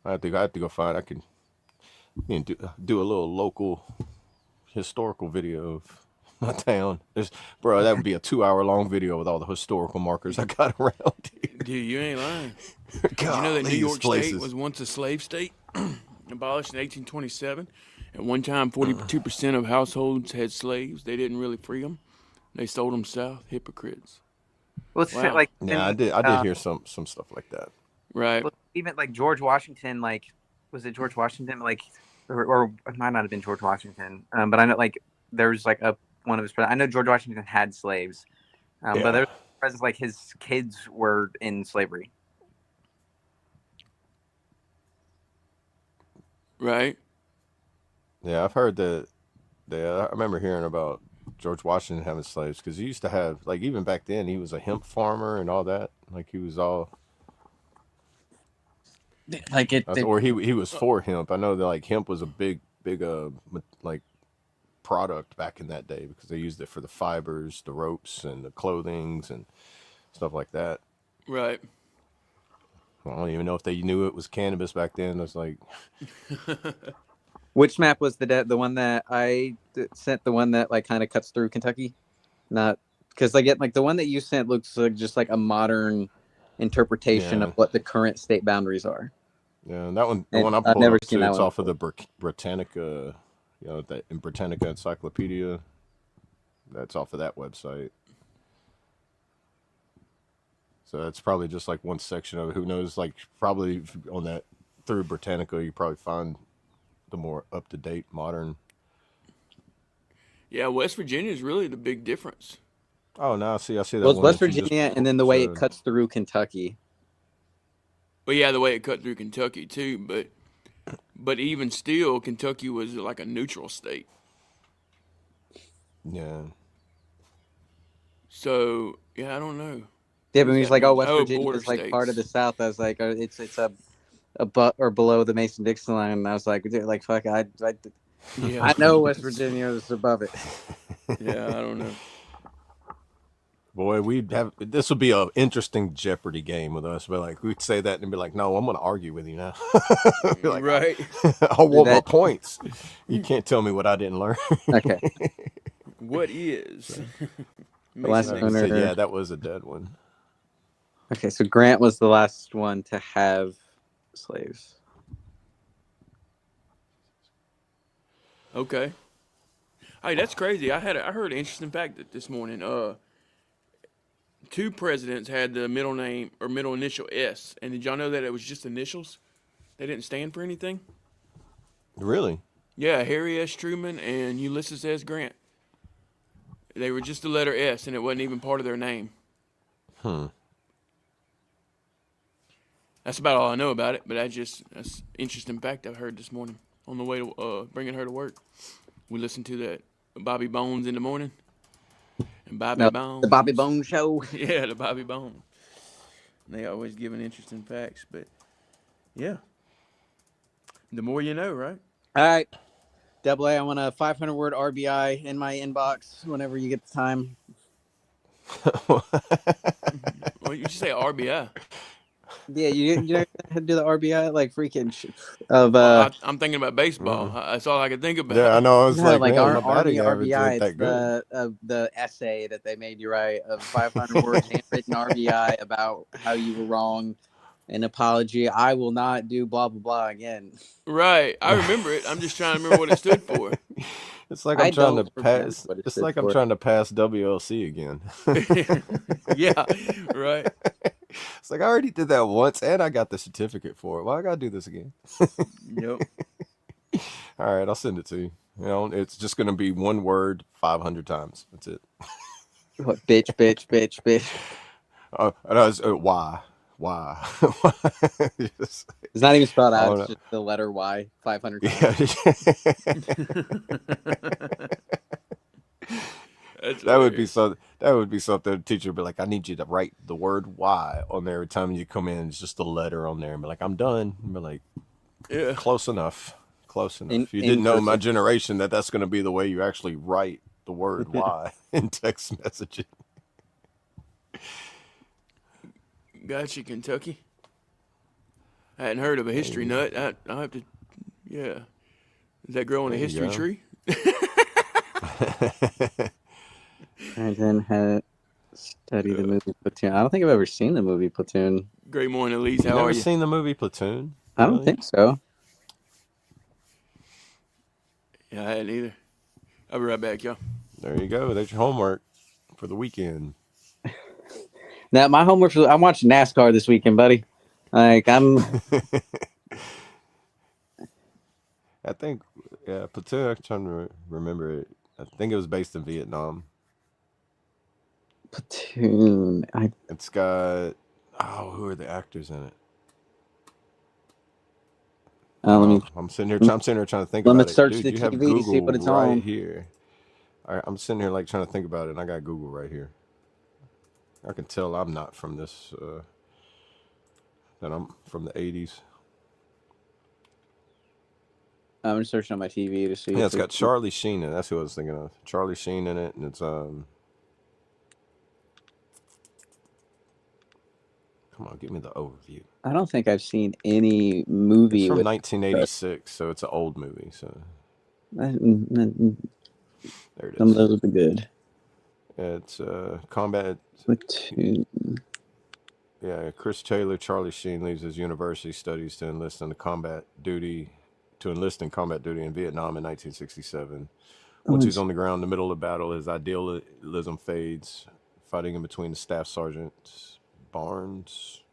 I have to go find. I could do a little local historical video of my town. Bro, that would be a 2-hour long video with all the historical markers I got around here. Dude, you ain't lying. God, You know that New these York places. State was once a slave state, abolished in 1827. At one time, 42% of households had slaves. They didn't really free them. They sold them south. Hypocrites. Well, it's Wow. like Yeah, I did hear some stuff like that. Right. even like George Washington, like was it George Washington, like or it might not have been George Washington, but I know like there was like one of his. I know George Washington had slaves, but there was presidents like his kids were in slavery. Right. Yeah, I've heard that. I remember hearing about George Washington having slaves, because he used to have, like, even back then, he was a hemp farmer and all that. Like, he was all Like or he was for hemp. I know that like hemp was a big like product back in that day, because they used it for the fibers, the ropes, and the clothings and stuff like that. Right. I don't even know if they knew it was cannabis back then. It's like, which map was the one that I sent? The one that like kind of cuts through Kentucky, not because like the one that you sent looks like just like a modern interpretation of what the current state boundaries are. Yeah, and that one, the And one I'm I've pulling never up seen too, that it's one off of the Britannica, that in Britannica Encyclopedia. That's off of that website. So that's probably just like one section of it. Who knows? Like probably on that through Britannica, you probably find the more up to date, modern. Yeah, West Virginia is really the big difference. Oh, now I see that. Well, it's one West that you just Virginia, and then the way it showed. cuts through Kentucky. Well, yeah, the way it cut through Kentucky too, but even still, Kentucky was like a neutral state. Yeah. So yeah, I don't know. Yeah, but he's like, oh, West Oh, Virginia border is like part of the states. South. I was like, it's above or below the Mason-Dixon line, and I was like, dude, like fuck, I Yeah. know West Virginia is above it. Yeah, I don't know. Boy, we'd have this would be an interesting Jeopardy game with us. But like we'd say that and be like, "No, I'm going to argue with you now." Be like, Right. I want my That points. You can't tell me what I didn't learn." okay. What is? The last Like I said, owner. yeah, that was a dead one. Okay, so Grant was the last one to have slaves. Okay. Hey, that's crazy. I heard an interesting fact this morning. Two presidents had the middle name or middle initial S, and did y'all know that it was just initials? They didn't stand for anything. Really? Yeah, Harry S. Truman and Ulysses S. Grant. They were just the letter S, and it wasn't even part of their name. That's about all I know about it, but that's an interesting fact I heard this morning on the way to bringing her to work. We listened to that Bobby Bones in the morning. And Bobby No, Bones. the Bobby Bones Show. Yeah, the Bobby Bones. They always giving interesting facts, but yeah. The more you know, right? All right. Double A, I want a 500-word RBI in my inbox whenever you get the time. Well, you should say RBI. Yeah, you know how to do the RBI like freaking of I'm thinking about baseball. That's all I could think about. Yeah, I know. I was no, like, like man, our my Army batting average RBI. ain't It's that good. the essay that they made you write of 500 words handwritten RBI about how you were wrong, an apology. I will not do blah blah blah again. Right. I remember it. I'm just trying to remember what it stood for. It's like I I'm trying to don't remember pass. what it It's stood like I'm for. trying to pass WLC again. Yeah, right. It's like I already did that once, and I got the certificate for it. Why I gotta do this again? Yep. All right, I'll send it to you. You know, it's just gonna be one word 500 times. That's it. What bitch, bitch, bitch, bitch. Why? Why? Just- It's not even spelled out. oh It's no. just the letter Y 500 times. Yeah. That's That would be hilarious. so. That would be something. The teacher would be like, "I need you to write the word Y on there every time you come in. It's just a letter on there." And be like, "I'm done." And be like, Yeah. "Close enough. Close In enough." You didn't know my cursive. generation that's going to be the way you actually write the word Y in text messaging. Gotcha, Kentucky. I hadn't heard of a history Hey, nut. I'll have to, yeah. Does that grow on a there you history go. tree? I then had studied the Uh, movie Platoon. I don't think I've ever seen the movie Platoon. Great morning, Elise. You How are never you? seen the movie Platoon? I don't Really? think so. Yeah, I hadn't either. I'll be right back, y'all. There you go. That's your homework for the weekend. Now my homework for I'm watching NASCAR this weekend, buddy. Like I'm I think, yeah, Platoon. I'm trying to remember it. I think it was based in Vietnam. Platoon. It's got who are the actors in it? Let me I'm sitting here. I'm sitting here trying to think let me about it, search dude. the You have TV, see Google what it's right on. here. All right, I'm sitting here like trying to think about it, and I got Google right here. I can tell I'm not from this. That I'm from the '80s. I'm searching on my TV to see Yeah, if it's got it's Charlie Sheen in it. That's who I was thinking of. Charlie Sheen in it, and it's Come on, give me the overview. I don't think I've seen any It's movie from with 1986, so it's an old movie. So some there it of is. those would be good. It's combat. Platoon. Yeah, Chris Taylor, Charlie Sheen leaves his university studies to enlist in combat duty in Vietnam in 1967. Once he's on the ground in the middle of the battle, his idealism fades, fighting in between the staff sergeant Barnes.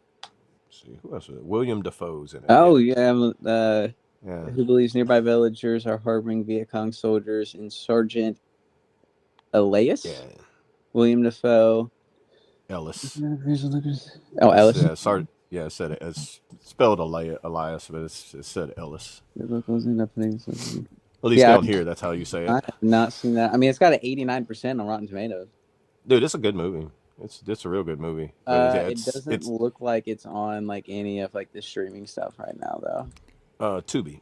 Let's see who else is it? William Defoe's in it. Oh Yeah. yeah. Yeah. Who believes nearby villagers are harboring Viet Cong soldiers and Sergeant Elias? Yeah. William Defoe. Ellis. Oh, Ellis. Yeah, it said it. It's spelled Elias, but it said Ellis. At least Yeah, down here, that's how you say I it. have not seen that. I mean, it's got an 89% on Rotten Tomatoes. Dude, it's a good movie. It's a real good movie. But It doesn't look like it's on like any of like the streaming stuff right now, though. Tubi.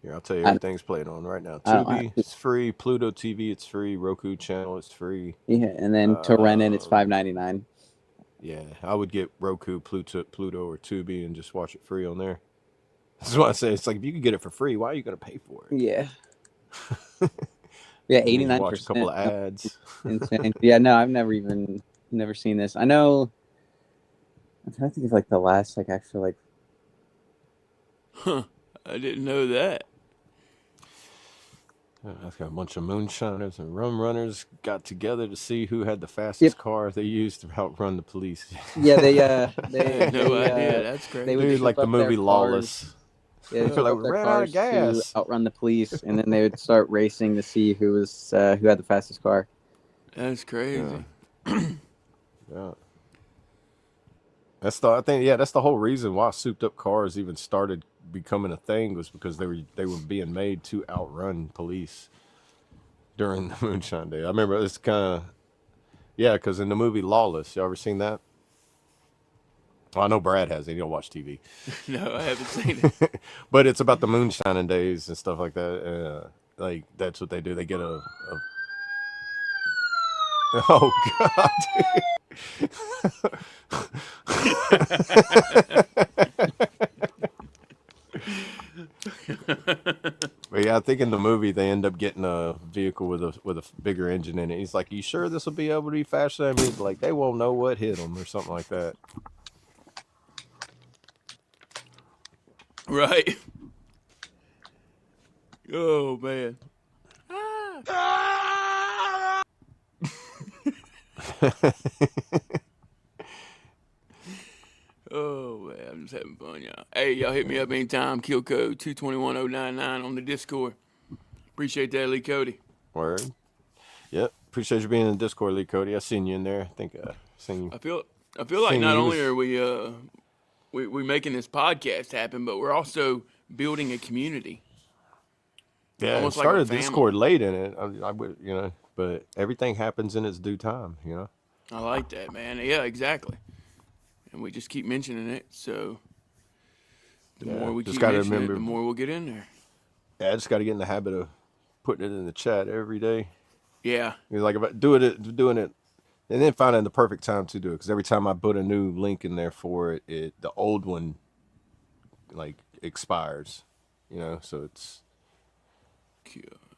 Here, I'll tell you, I, everything's played on right now. I don't have Tubi, it's free. Pluto TV, it's free. Roku channel, it's free. yeah, and then to rent it, it's $5.99. Yeah, I would get Roku, Pluto, or Tubi, and just watch it free on there. That's what I say. It's like if you can get it for free, why are you going to pay for it? Yeah. Yeah, And then you watch a 89%. couple of ads. Insane. Yeah, no, I've never seen this. I know. I'm trying to think of like the last like actual like. Huh. I didn't know that. I've got a bunch of moonshiners and rum runners got together to see who had the fastest Yep. car they used to outrun the police. Yeah, they I had no idea. That's they crazy. would Dude, shoot like the up their movie cars. Lawless. Yeah, they They're shoot like, up their ran out of cars to gas. outrun the police, and then they would start racing to see who had the fastest car. That's crazy. Yeah. I think that's the whole reason why souped up cars even started becoming a thing, was because they were being made to outrun police during the Moonshine Day. I remember it's kind of because in the movie Lawless, you ever seen that? Well, I know Brad has it. He don't watch TV. No, I haven't seen it. But it's about the moonshining days and stuff like that. Like that's what they do. They get a oh God. But yeah, I think in the movie they end up getting a vehicle with a bigger engine in it. He's like, "You sure this will be able to be faster than me?" He's like, they won't know what hit them or something like that. Right. Oh man. Oh man, I'm just having fun, y'all. Hey, y'all hit me up anytime. Kill code 221099 on the Discord. Appreciate that, Lee Cody. Word. Yep. Appreciate you being in the Discord, Lee Cody. I seen you in there. I think seen you. I feel like not only are we making this podcast happen, but we're also building a community. Yeah, Almost I like a started family. Discord late in it. I would, but everything happens in its due time, I like that, man. Yeah, exactly. And we just keep mentioning it, so the more we keep mentioning it, the more we'll get in there. Yeah, I just got to get in the habit of putting it in the chat every day. Yeah. It's like about doing it, and then finding the perfect time to do it. Because every time I put a new link in there for it, the old one like expires. So it's.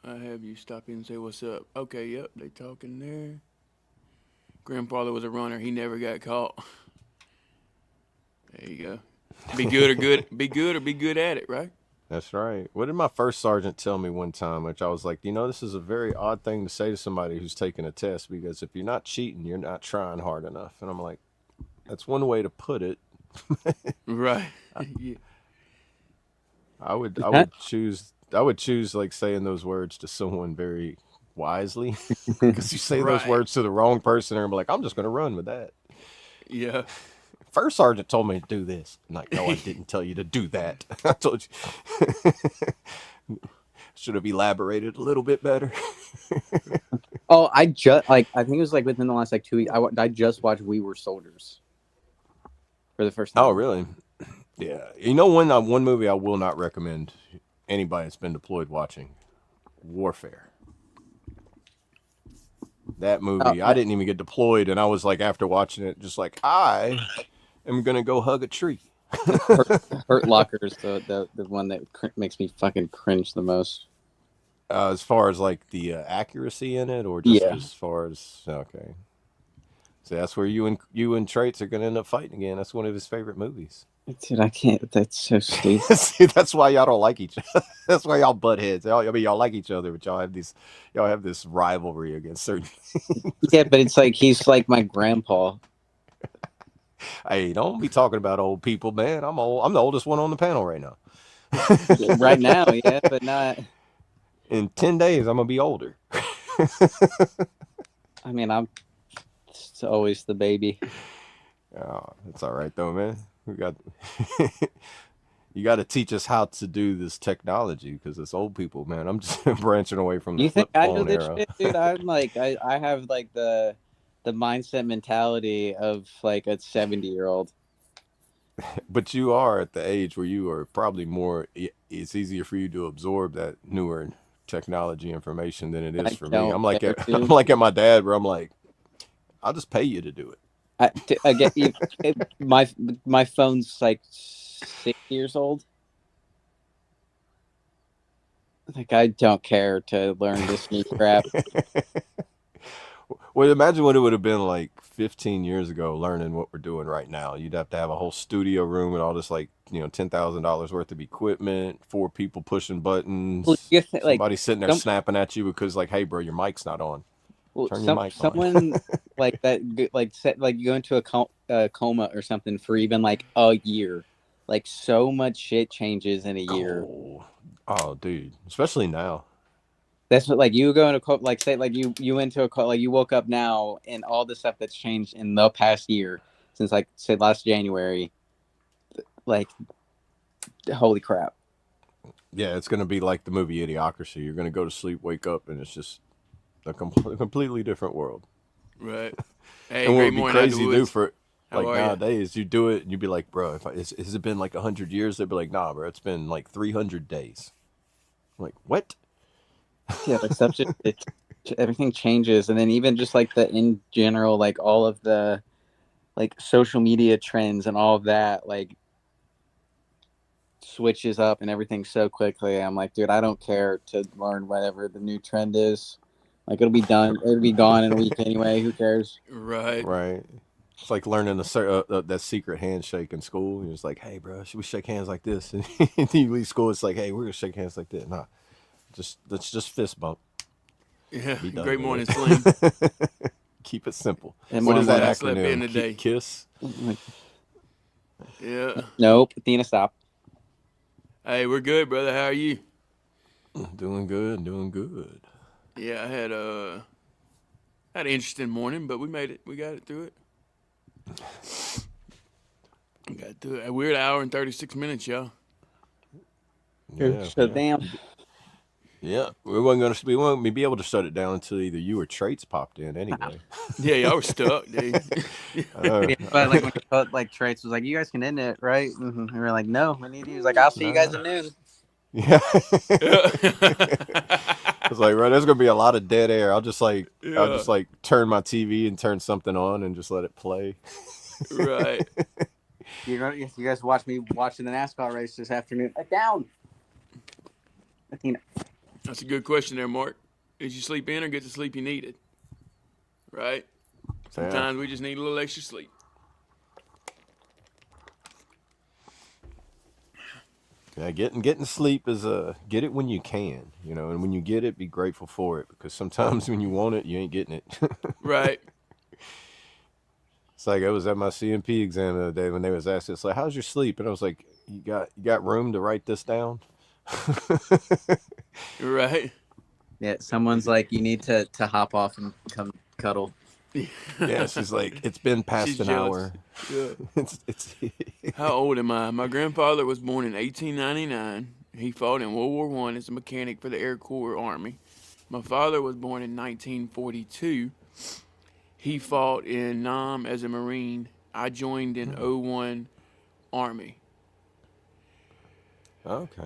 I have you stop in and say what's up. Okay, yep, they talking there. Grandfather was a runner. He never got caught. There you go. Be good or be good at it, right? That's right. What did my first sergeant tell me one time? Which I was like, this is a very odd thing to say to somebody who's taking a test, because if you're not cheating, you're not trying hard enough. And I'm like, that's one way to put it. Right. Yeah. I would choose like saying those words to someone very wisely, because you say those words to the wrong person and be like, I'm just going to run with that. Yeah. First sergeant told me to do this. I'm like, no, I didn't tell you to do that. I told you. Should have elaborated a little bit better. Oh, I think it was like within the last 2 weeks. I just watched We Were Soldiers for the first time. Oh, really? Yeah. One movie I will not recommend anybody that's been deployed watching: Warfare. That movie, I didn't even get deployed, and I was like, after watching it, just like, I am gonna go hug a tree. Hurt Locker is the one that makes me fucking cringe the most. As far as like the accuracy in it, or just as far as okay. So that's where you and Traits are gonna end up fighting again. That's one of his favorite movies. Dude, I can't. That's so stupid. See, that's why y'all don't like each other. That's why y'all butt heads. Y'all like each other, but y'all have this rivalry against certain things. Yeah, but it's like he's like my grandpa. Hey, don't be talking about old people, man. I'm old. I'm the oldest one on the panel right now. Right now, yeah, but not. In 10 days, I'm gonna be older. I mean, I'm always the baby. Oh, that's all right though, man. You got to teach us how to do this technology, because it's old people, man. I'm just branching away from the flip phone era. You think I know this shit, dude? I'm like, I have like the mindset mentality of like a 70-year-old. But you are at the age where you are probably more. It's easier for you to absorb that newer technology information than it is I for me. don't I'm like care I'm to. like at my dad, where I'm like, I'll just pay you to do it. I get my phone's like 6 years old. Like I don't care to learn this new crap. Well, imagine what it would have been like 15 years ago, learning what we're doing right now. You'd have to have a whole studio room and all this, like, $10,000 worth of equipment, 4 people pushing Well, buttons, you get like somebody sitting there some snapping at you because, like, hey, bro, your mic's not on. Turn your mic on. someone like that like set like you go into a coma or something for even like a year. Like so much shit changes in a year. Oh, dude, especially now. That's what like you go into like say like you went to like you woke up now and all the stuff that's changed in the past year since like say last January. Like holy crap. Yeah, it's gonna be like the movie Idiocracy. You're gonna go to sleep, wake up, and it's just a completely different world. Right. Hey, And what great would be morning out the crazy to do woods. for How like are you? nowadays, you do it and you'd be like, bro, has it been like 100 years? They'd be like, nah, bro, it's been like 300 days. I'm like, what? Yeah, like stuff just everything changes, and then even just like the in general, like all of the like social media trends and all of that, like switches up and everything so quickly. I'm like, dude, I don't care to learn whatever the new trend is. Like it'll be done, it'll be gone in a week anyway. Who cares? Right. Right. It's like learning that secret handshake in school. You're just like, hey, bro, should we shake hands like this? And you leave school, it's like, hey, we're gonna shake hands like that. Nah, let's just fist bump. Yeah. Be done Great with morning, it. Slim. Keep it simple. And What more is that I slept in acronym? today. KISS. Yeah. Nope, Athena, stop. Hey, we're good, brother. How are you? Doing good, doing good. Yeah, I had an interesting morning, but we made it. We got it through it. We got through it. A weird hour and 36 minutes, y'all. Yeah, So damn. yeah. We wouldn't be able to shut it down until either you or Traits popped in anyway. Yeah, y'all were stuck, dude. Yeah, but like when like Trace was like, "You guys can end it, right?" And we were like, "No, we need you." He's like, "I'll see you guys at noon." Yeah. It's like, right, there's gonna be a lot of dead air. I'll just like turn my TV and turn something on and just let it play. Right. You guys watch me watching the NASCAR race this afternoon. Down. Athena. That's a good question there, Mark. Did you sleep in or get the sleep you needed? Right? Sometimes we just need a little extra sleep. Yeah, getting sleep is get it when you can, and when you get it, be grateful for it, because sometimes when you want it, you ain't getting it. Right. It's like I was at my CMP exam the other day when they was asking, it's like, how's your sleep? And I was like, you got room to write this down? Right. Yeah, someone's like, you need to hop off and come cuddle. Yeah, she's like, it's been past She's an jealous. hour. Yeah. It's How old am I? My grandfather was born in 1899. He fought in World War I as a mechanic for the Air Corps Army. My father was born in 1942. He fought in Nam as a Marine. I joined in 01 Army. Okay.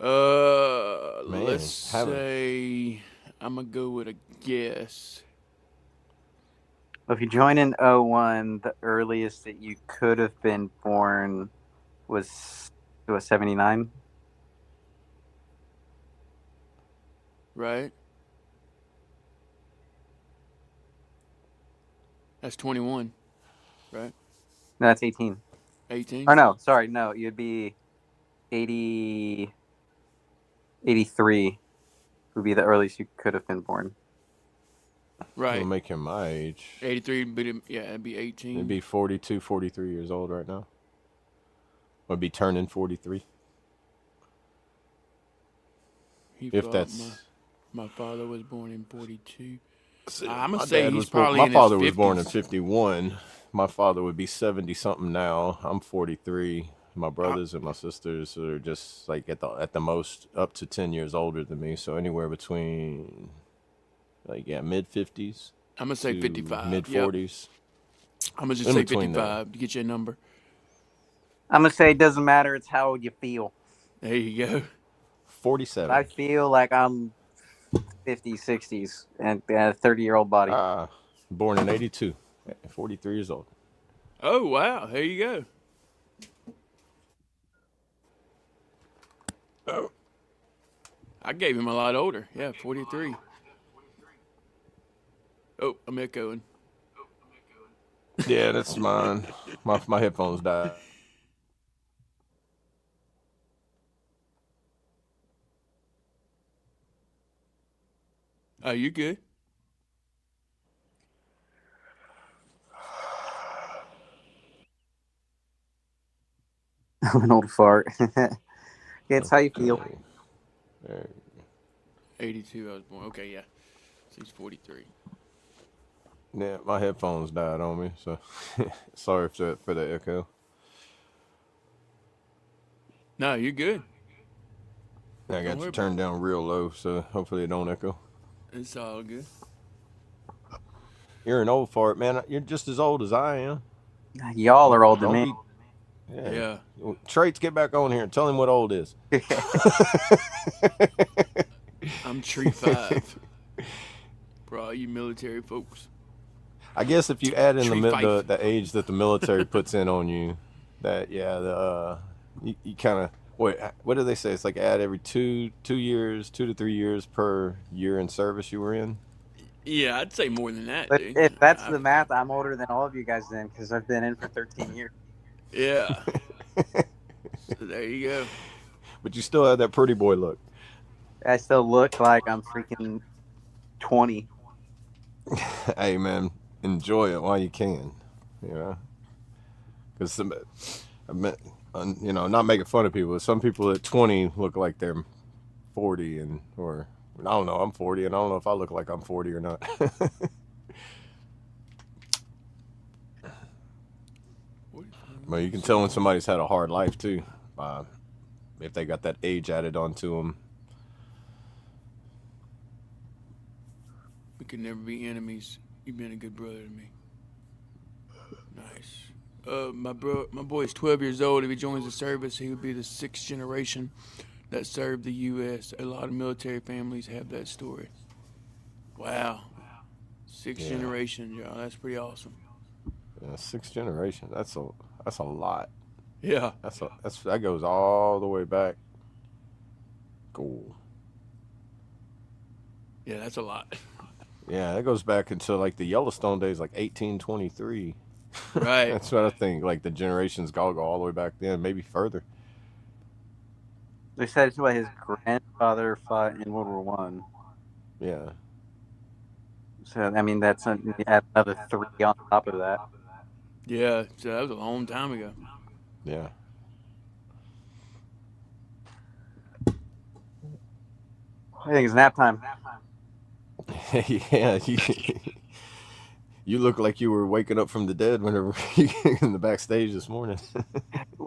Man, Let's say I'm gonna go with a guess. If you join in 01, the earliest that you could have been born was 79. Right? That's 21, right? No, that's 18. 18? Or no, sorry, no, you'd be 80, 83 would be the earliest you could have been born. It'll Right. make him my age. 83, but it'd be 18. It'd be 42, 43 years old right now. Would be turning 43. My father was born in 42. I'm My gonna say dad he's was born. probably My in father his was born in 50s. 51. My father would be 70 something now. I'm 43. My brothers and my sisters are just like at the most up to 10 years older than me. So anywhere between mid 50s. I'm gonna say 55. Mid Yep. 40s. I'm gonna just In say between 55 to get you a number. I'm gonna say it doesn't matter. It's how you feel. There you go. 47. I feel like I'm 50s, 60s, and a 30-year-old body. Born in 82. 43 years old. Oh wow, there you go. Oh. I gave him a lot older. Yeah, 43. Oh, I'm echoing. Yeah, that's mine. My headphones died. Oh, you good? I'm an old fart. It's how you feel. Okay. There. 82. I was born. Okay, yeah. So he's 43. Yeah, my headphones died on me, so sorry for the echo. No, you're good. I Don't got worry you about turned down real low, so hopefully it don't echo. It's all good. You're an old fart, man. You're just as old as I am. Y'all are older than Don't me. be. Yeah. Yeah. Traits, get back on here and tell him what old is. I'm tree 5. For all you military folks. I guess if you add in Tree five. the age that the military puts in on you, that you kind of what do they say? It's like add every 2 years, 2 to 3 years per year in service you were in. Yeah, I'd say more than that, But dude. if that's the math, I'm older than all of you guys then, because I've been in for 13 years. Yeah. So there you go. But you still have that pretty boy look. I still look like I'm freaking 20. Hey man, enjoy it while you can. You know, because not making fun of people. Some people at 20 look like they're 40, or I don't know. I'm 40, and I don't know if I look like I'm 40 or not. But you can tell when somebody's had a hard life too, if they got that age added onto them. We could never be enemies. You've been a good brother to me. Nice. My boy's 12 years old. If he joins the service, he would be the 6th generation that served the U.S. A lot of military families have that story. Wow. 6th generation, y'all. That's pretty awesome. Yeah, 6th generation. That's a lot. Yeah. That goes all the way back. Cool. Yeah, that's a lot. Yeah, that goes back until like the Yellowstone days, like 1823. Right. That's what I think. Like the generations go all the way back then, maybe further. They said it's what his grandfather fought in World War One. Yeah. So I mean, that's add another 3 on top of that. Yeah, so that was a long time ago. Yeah. I think it's nap time. Yeah. You look like you were waking up from the dead whenever you in the backstage this morning.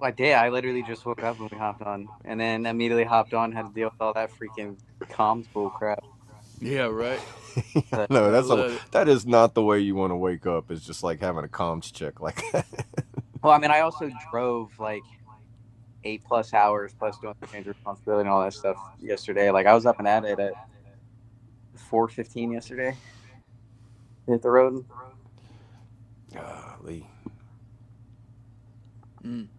I did. I literally just woke up when we hopped on, and then immediately hopped on, had to deal with all that freaking comms bull crap. Yeah, right. No, love it. that is not the way you want to wake up. It's just like having a comms check like that. Well, I mean, I also drove like 8+ hours plus doing the change of responsibility and all that stuff yesterday. Like I was up and at it at 4:15 yesterday. Hit the road. Golly. It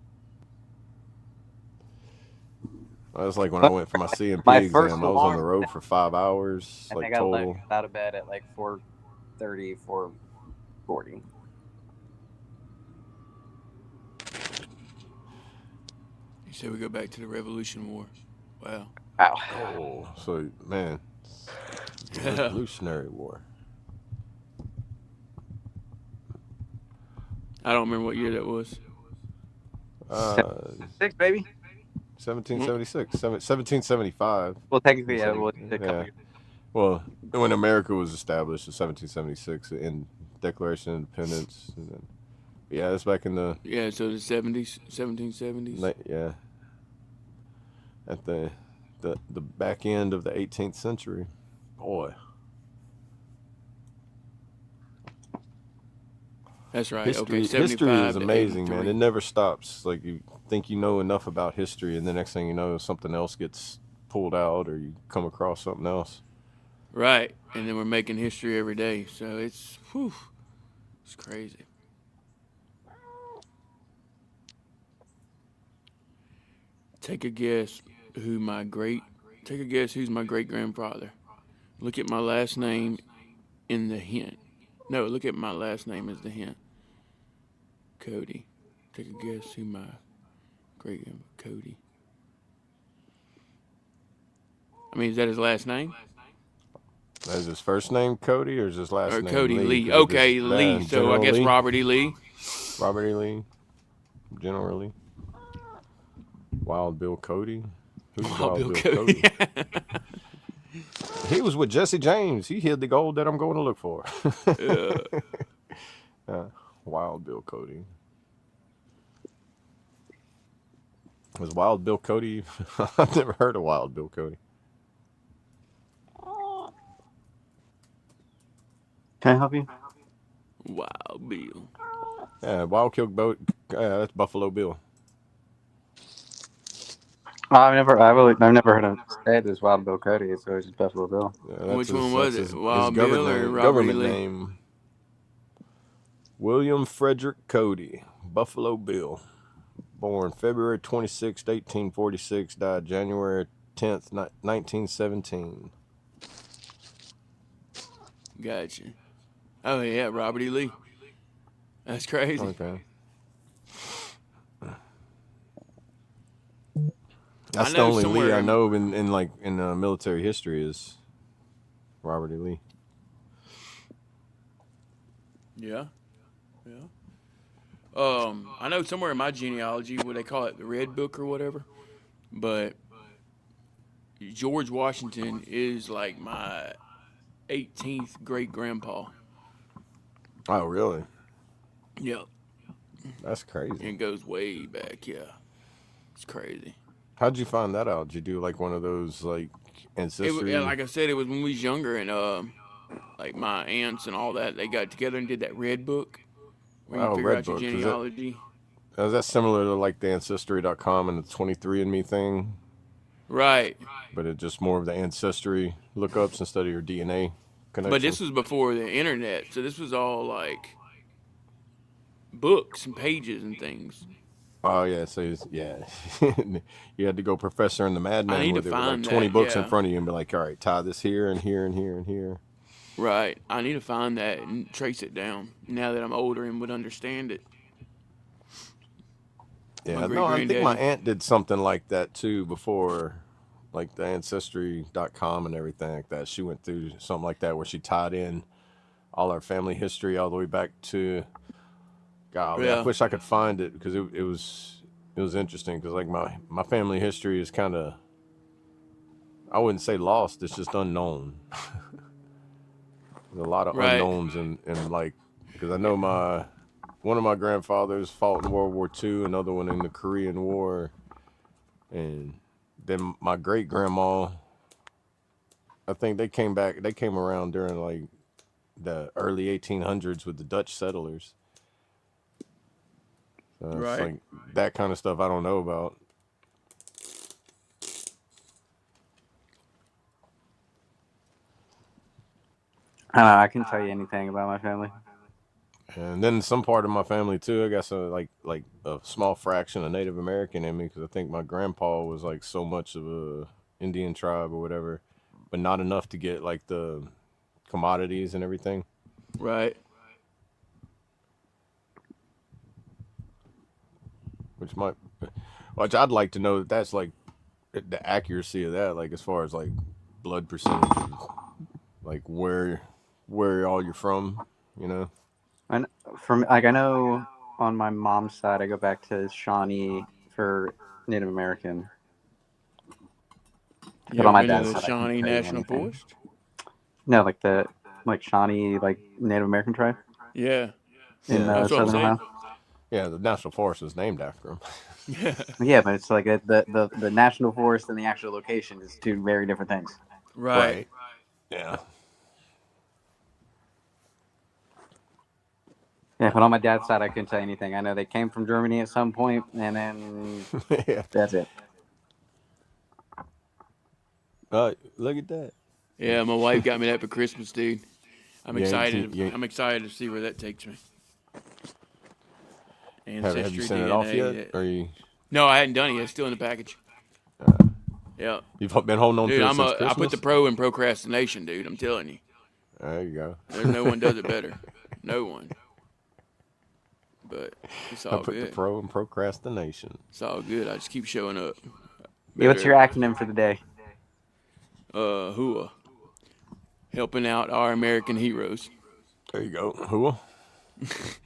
was like when I went for my CMP My first exam. I was on the alarm- road for 5 hours, I like think I total. left out of bed at like 4:30, 4:40. You said we go back to the Revolution War. Wow. Wow. Oh, so man, Yeah. Revolutionary War. I don't remember what year that was. 6, baby. 1776, 1775. Well, technically, yeah. Well, Yeah. Well, when America was established in 1776, in Declaration of Independence, and then, yeah, that's back in the Yeah, so the 70s, 1770s. yeah, at the back end of the 18th century. Boy. That's right. History, Okay, history 75 is to amazing, man. 83. It never stops. Like you think you know enough about history, and the next thing you know, something else gets pulled out, or you come across something else. Right. And then we're making history every day. So it's crazy. Take a guess who my great take a guess who's my great grandfather. Look at my last name in the hint. No, look at my last name as the hint. Cody. Take a guess who my great grandpa Cody. I mean, is that his last name? Is his first name Cody, or is his last Or name Cody Lee? Lee. 'Cause it Okay, just Lee. So I General guess Lee, Robert E. Lee. Robert E. Lee, General Lee, Wild Bill Cody. Who's Oh, Wild Bill Bill Cody. Cody? He was with Jesse James. He hid the gold that I'm going to look for. Uh, Wild Bill Cody. Was Wild Bill Cody? I've never heard of Wild Bill Cody. Can I help you? Wild Bill. Yeah, Wild Kill Boat. That's Buffalo Bill. I've never heard him say this Wild Bill Cody. It's always just Buffalo Bill. That's Which one his, was that's it? his Wild Bill or Robert E. government Lee? name. William Frederick Cody, Buffalo Bill. Born February 26, 1846. Died January 10th, 1917. Gotcha. Oh yeah, Robert E. Lee. That's crazy. Okay. I That's the know only Lee somewhere I in- know in military history is Robert E. Lee. Yeah. I know somewhere in my genealogy where they call it the Red Book or whatever, but George Washington is like my 18th great grandpa. Oh, really? Yep. That's crazy. And it goes way back. Yeah. It's crazy. How'd you find that out? Did you do like one of those like ancestry? Yeah, like I said, it was when we was younger, and like my aunts and all that, they got together and did that Red Book where you figure Red out your Book. genealogy. Is that similar to like the Ancestry.com and the 23andMe thing? Right. But it's just more of the ancestry lookups instead of your DNA connection? But this was before the internet, so this was all like books and pages and things. Oh, yeah. So, yeah. You had to go Professor and the I Madman need where to there were like find 20 that, books in yeah. front of you and be like, all right, tie this here and here and here and here. Right. I need to find that and trace it down now that I'm older and would understand it. Yeah, My no, I think my great-granddaddy. aunt did something like that too before, like the Ancestry.com and everything like that. She went through something like that where she tied in all our family history all the way back to, golly, I Yeah. wish I could find it because it was interesting because like my family history is kind of, I wouldn't say lost, it's just unknown. There's a lot of Right. unknowns and like, because I know one of my grandfathers fought in World War II, another one in the Korean War, and then my great grandma, I think they came around during like the early 1800s with the Dutch settlers. So it's Right. like that kind of stuff I don't know about. I don't know. I can tell you anything about my family. And then some part of my family too, I guess, like a small fraction of Native American in me, because I think my grandpa was like so much of a Indian tribe or whatever, but not enough to get like the commodities and everything. Right. Which I'd like to know that's like the accuracy of that, like as far as like blood percentages, like where all you're from, you know. And I know on my mom's side, I go back to Shawnee for Native American. You But on my ever been dad's to the side, I couldn't Shawnee tell you National anything. Forest? No, like Shawnee, like Native American tribe Yeah. in That's what I'm Southern saying. Ohio. Yeah, the national forest is named after him. Yeah. Yeah, but it's like the national forest and the actual location is two very different things. Right. Yeah. Yeah, but on my dad's side, I couldn't tell you anything. I know they came from Germany at some point, and then Yeah. that's it. Look at that. Yeah, my wife got me that for Christmas, dude. I'm You ain't excited. seen- you ain't- I'm excited to see where that takes me. Have you Ancestry sent it DNA. off yet? Or you? No, I hadn't done it yet. It's still in the package. Yeah. You've been holding on Dude, to it since I Christmas? put the pro in procrastination, dude. I'm telling you. There you go. There's no one does it better. No one. But it's I all put the good. pro in procrastination. It's all good. I just keep showing up. Yeah, what's your acronym for the day? HUA. Helping out our American heroes. There you go. Who?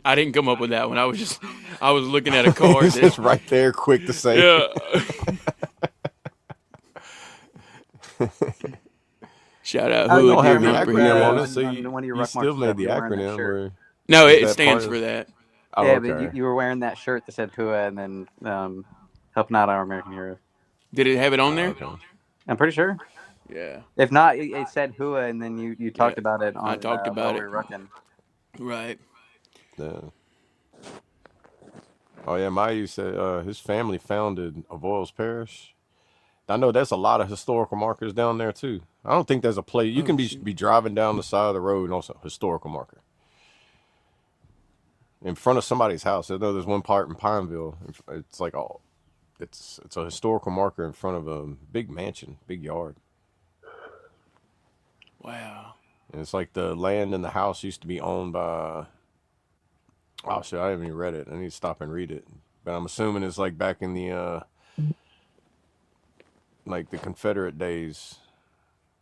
I didn't come up with that one. I was looking at a card. It's just right there, quick to say. Yeah. Shout out Oh, You HUA, don't Deer have the Hunt for acronym on Heroes. it, so on one of your you Ruck still March made stuff, the you were wearing that acronym. shirt. Or, No, is it that stands part for of- that. Oh, Yeah, okay. but you were wearing that shirt that said HUA and then helping out our American heroes. Did it have it on there? Okay. I'm pretty sure. Yeah. If not, it said HUA, and then you talked about it on I talked about while it. we were rucking. Right. Yeah. Oh yeah, Mayu said his family founded Avoyelles Parish. I know there's a lot of historical markers down there too. I don't think there's a place you can be driving down the side of the road and also historical marker in front of somebody's house. I know there's one part in Pineville. It's like it's a historical marker in front of a big mansion, big yard. Wow. And it's like the land and the house used to be owned by. Oh shit! I haven't even read it. I need to stop and read it. But I'm assuming it's like back in the like the Confederate days,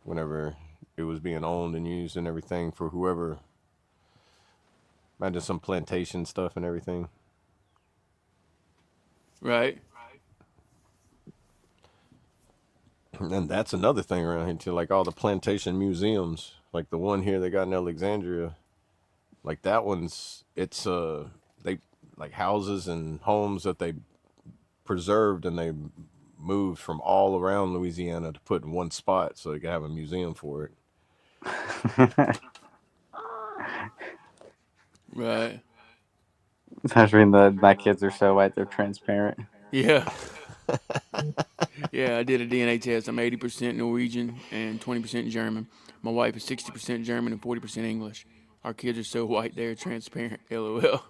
whenever it was being owned and used and everything for whoever. Imagine some plantation stuff and everything. Right. And that's another thing around here too, like all the plantation museums, like the one here they got in Alexandria. Like that one's it's they like houses and homes that they preserved and they moved from all around Louisiana to put in one spot so they could have a museum for it. Right. Especially my kids are so white, they're transparent. Yeah. Yeah, I did a DNA test. I'm 80% Norwegian and 20% German. My wife is 60% German and 40% English. Our kids are so white they're transparent. LOL.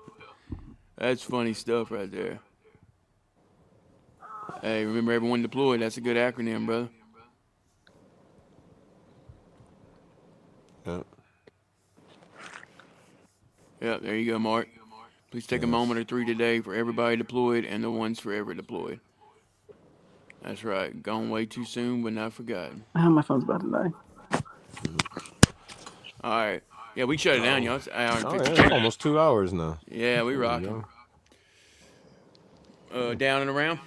That's funny stuff right there. Hey, remember everyone deployed. That's a good acronym, brother. Yeah. Yeah, there you go, Mark. Please take a moment or three today for everybody deployed and the ones forever deployed. That's right. Gone way too soon, but not forgotten. Oh, my phone's about to die. All right. Yeah, we shut it down, y'all. It's an hour and Oh 50 yeah, it's almost 2 hours now. Yeah, we There you rocking. go. Down and around.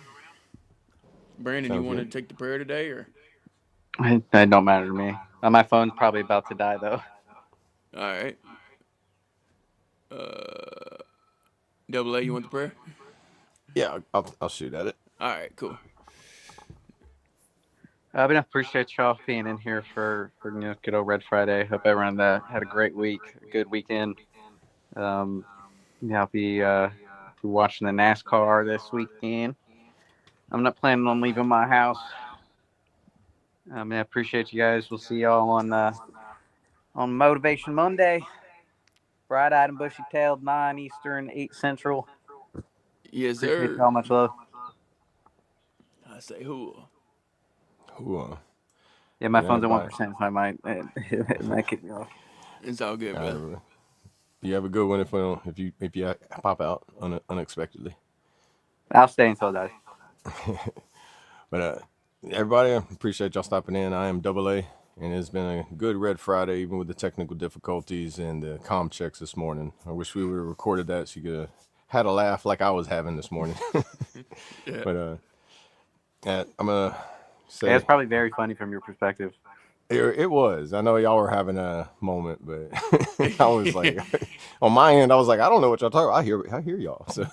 Brandon, you Sounds want to good. take the prayer today, or? It don't matter to me. My phone's probably about to die, though. All right. Double A, you want the prayer? Yeah, I'll shoot at it. All right, cool. But I appreciate y'all being in here for good old Red Friday. Hope everyone had a great week, a good weekend. I'll be watching the NASCAR this weekend. I'm not planning on leaving my house. I appreciate you guys. We'll see y'all on Motivation Monday. Bright-eyed and bushy-tailed, 9 Eastern, 8 Central. Yes, Appreciate sir. y'all. Much love. I say who? Ooh, Yeah, my Yeah, phone's at bye. 1%, so I might kick me off. It's all good, brother. you have a good one if you pop out unexpectedly. I'll stay until that. But everybody, I appreciate y'all stopping in. I am Double A, and it's been a good Red Friday, even with the technical difficulties and the comm checks this morning. I wish we would have recorded that so you could have had a laugh like I was having this morning. Yeah. But I'm gonna say Yeah, it's probably very funny from your perspective. it was. I know y'all were having a moment, but I was like, on my end, I was like, I don't know what y'all talking about. I hear y'all. So,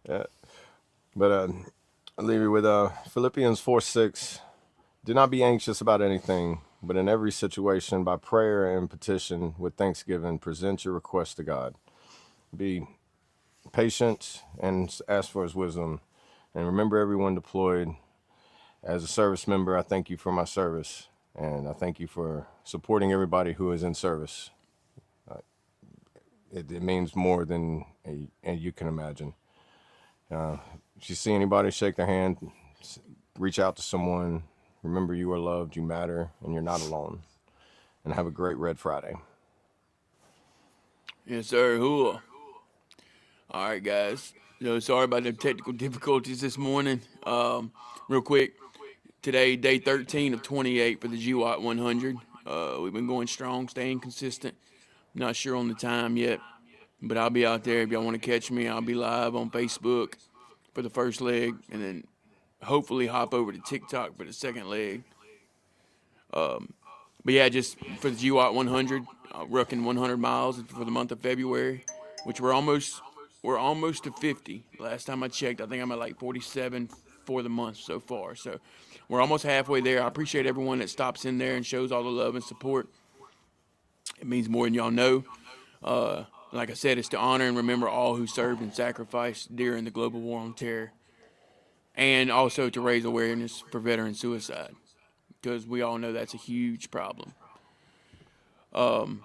yeah. But I'll leave you with Philippians 4:6. Do not be anxious about anything, but in every situation, by prayer and petition with thanksgiving, present your request to God. Be patient and ask for his wisdom. And remember everyone deployed. As a service member, I thank you for my service. And I thank you for supporting everybody who is in service. It means more than you can imagine. If you see anybody, shake their hand, reach out to someone. Remember you are loved, you matter, and you're not alone. And have a great Red Friday. Yes, sir. Hooah. All right, guys. Sorry about the technical difficulties this morning. Real quick, today, day 13 of 28 for the GWAT 100. We've been going strong, staying consistent. Not sure on the time yet, but I'll be out there. If y'all want to catch me, I'll be live on Facebook for the first leg, and then hopefully hop over to TikTok for the second leg. But yeah, just for the GWAT 100, rucking 100 miles for the month of February, which we're almost to 50. Last time I checked, I think I'm at like 47 for the month so far. So we're almost halfway there. I appreciate everyone that stops in there and shows all the love and support. It means more than y'all know. Like I said, it's to honor and remember all who served and sacrificed during the global war on terror, and also to raise awareness for veteran suicide, because we all know that's a huge problem. Real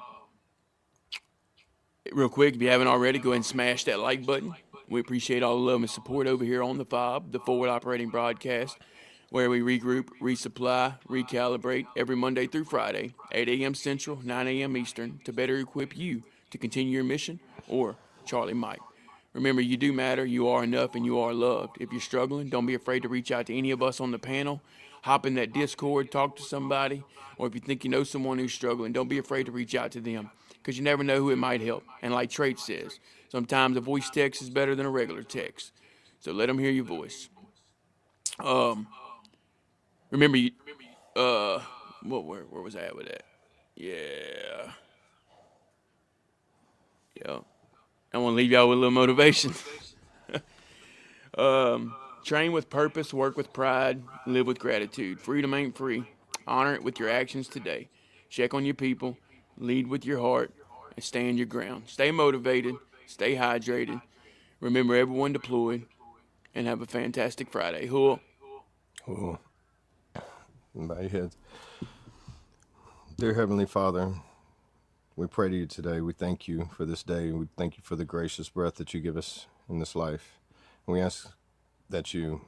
quick, if you haven't already, go ahead and smash that like button. We appreciate all the love and support over here on the F.O.B, the Forward Operating Broadcast, where we regroup, resupply, recalibrate every Monday through Friday, 8 a.m. Central, 9 a.m. Eastern, to better equip you to continue your mission, or Charlie Mike. Remember, you do matter, you are enough, and you are loved. If you're struggling, don't be afraid to reach out to any of us on the panel. Hop in that Discord, talk to somebody, or if you think you know someone who's struggling, don't be afraid to reach out to them, because you never know who it might help. And like Trade says, sometimes a voice text is better than a regular text. So let them hear your voice. Remember, where was I at with that? Yeah. I want to leave y'all with a little motivation. Train with purpose, work with pride, live with gratitude. Freedom ain't free. Honor it with your actions today. Check on your people, lead with your heart, and stand your ground. Stay motivated, stay hydrated. Remember everyone deployed, and have a fantastic Friday. Hooah. Cool. Bow your heads. Dear Heavenly Father, we pray to you today. We thank you for this day. We thank you for the gracious breath that you give us in this life. And we ask that you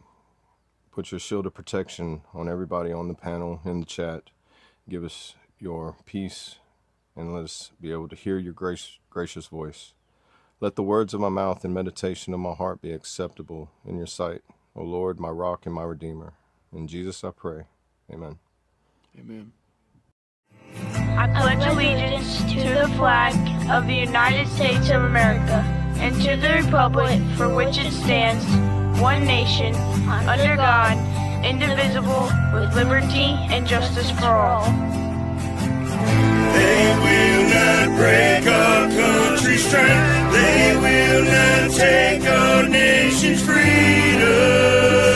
put your shield of protection on everybody on the panel, in the chat. Give us your peace and let us be able to hear your gracious voice. Let the words of my mouth and meditation of my heart be acceptable in your sight, O Lord, my rock and my redeemer. In Jesus I pray. Amen. Amen. I pledge allegiance to the flag of the United States of America and to the republic for which it stands, one nation, under God, indivisible, with liberty and justice for all. They will not break our country's strength. They will not take our nation's freedom.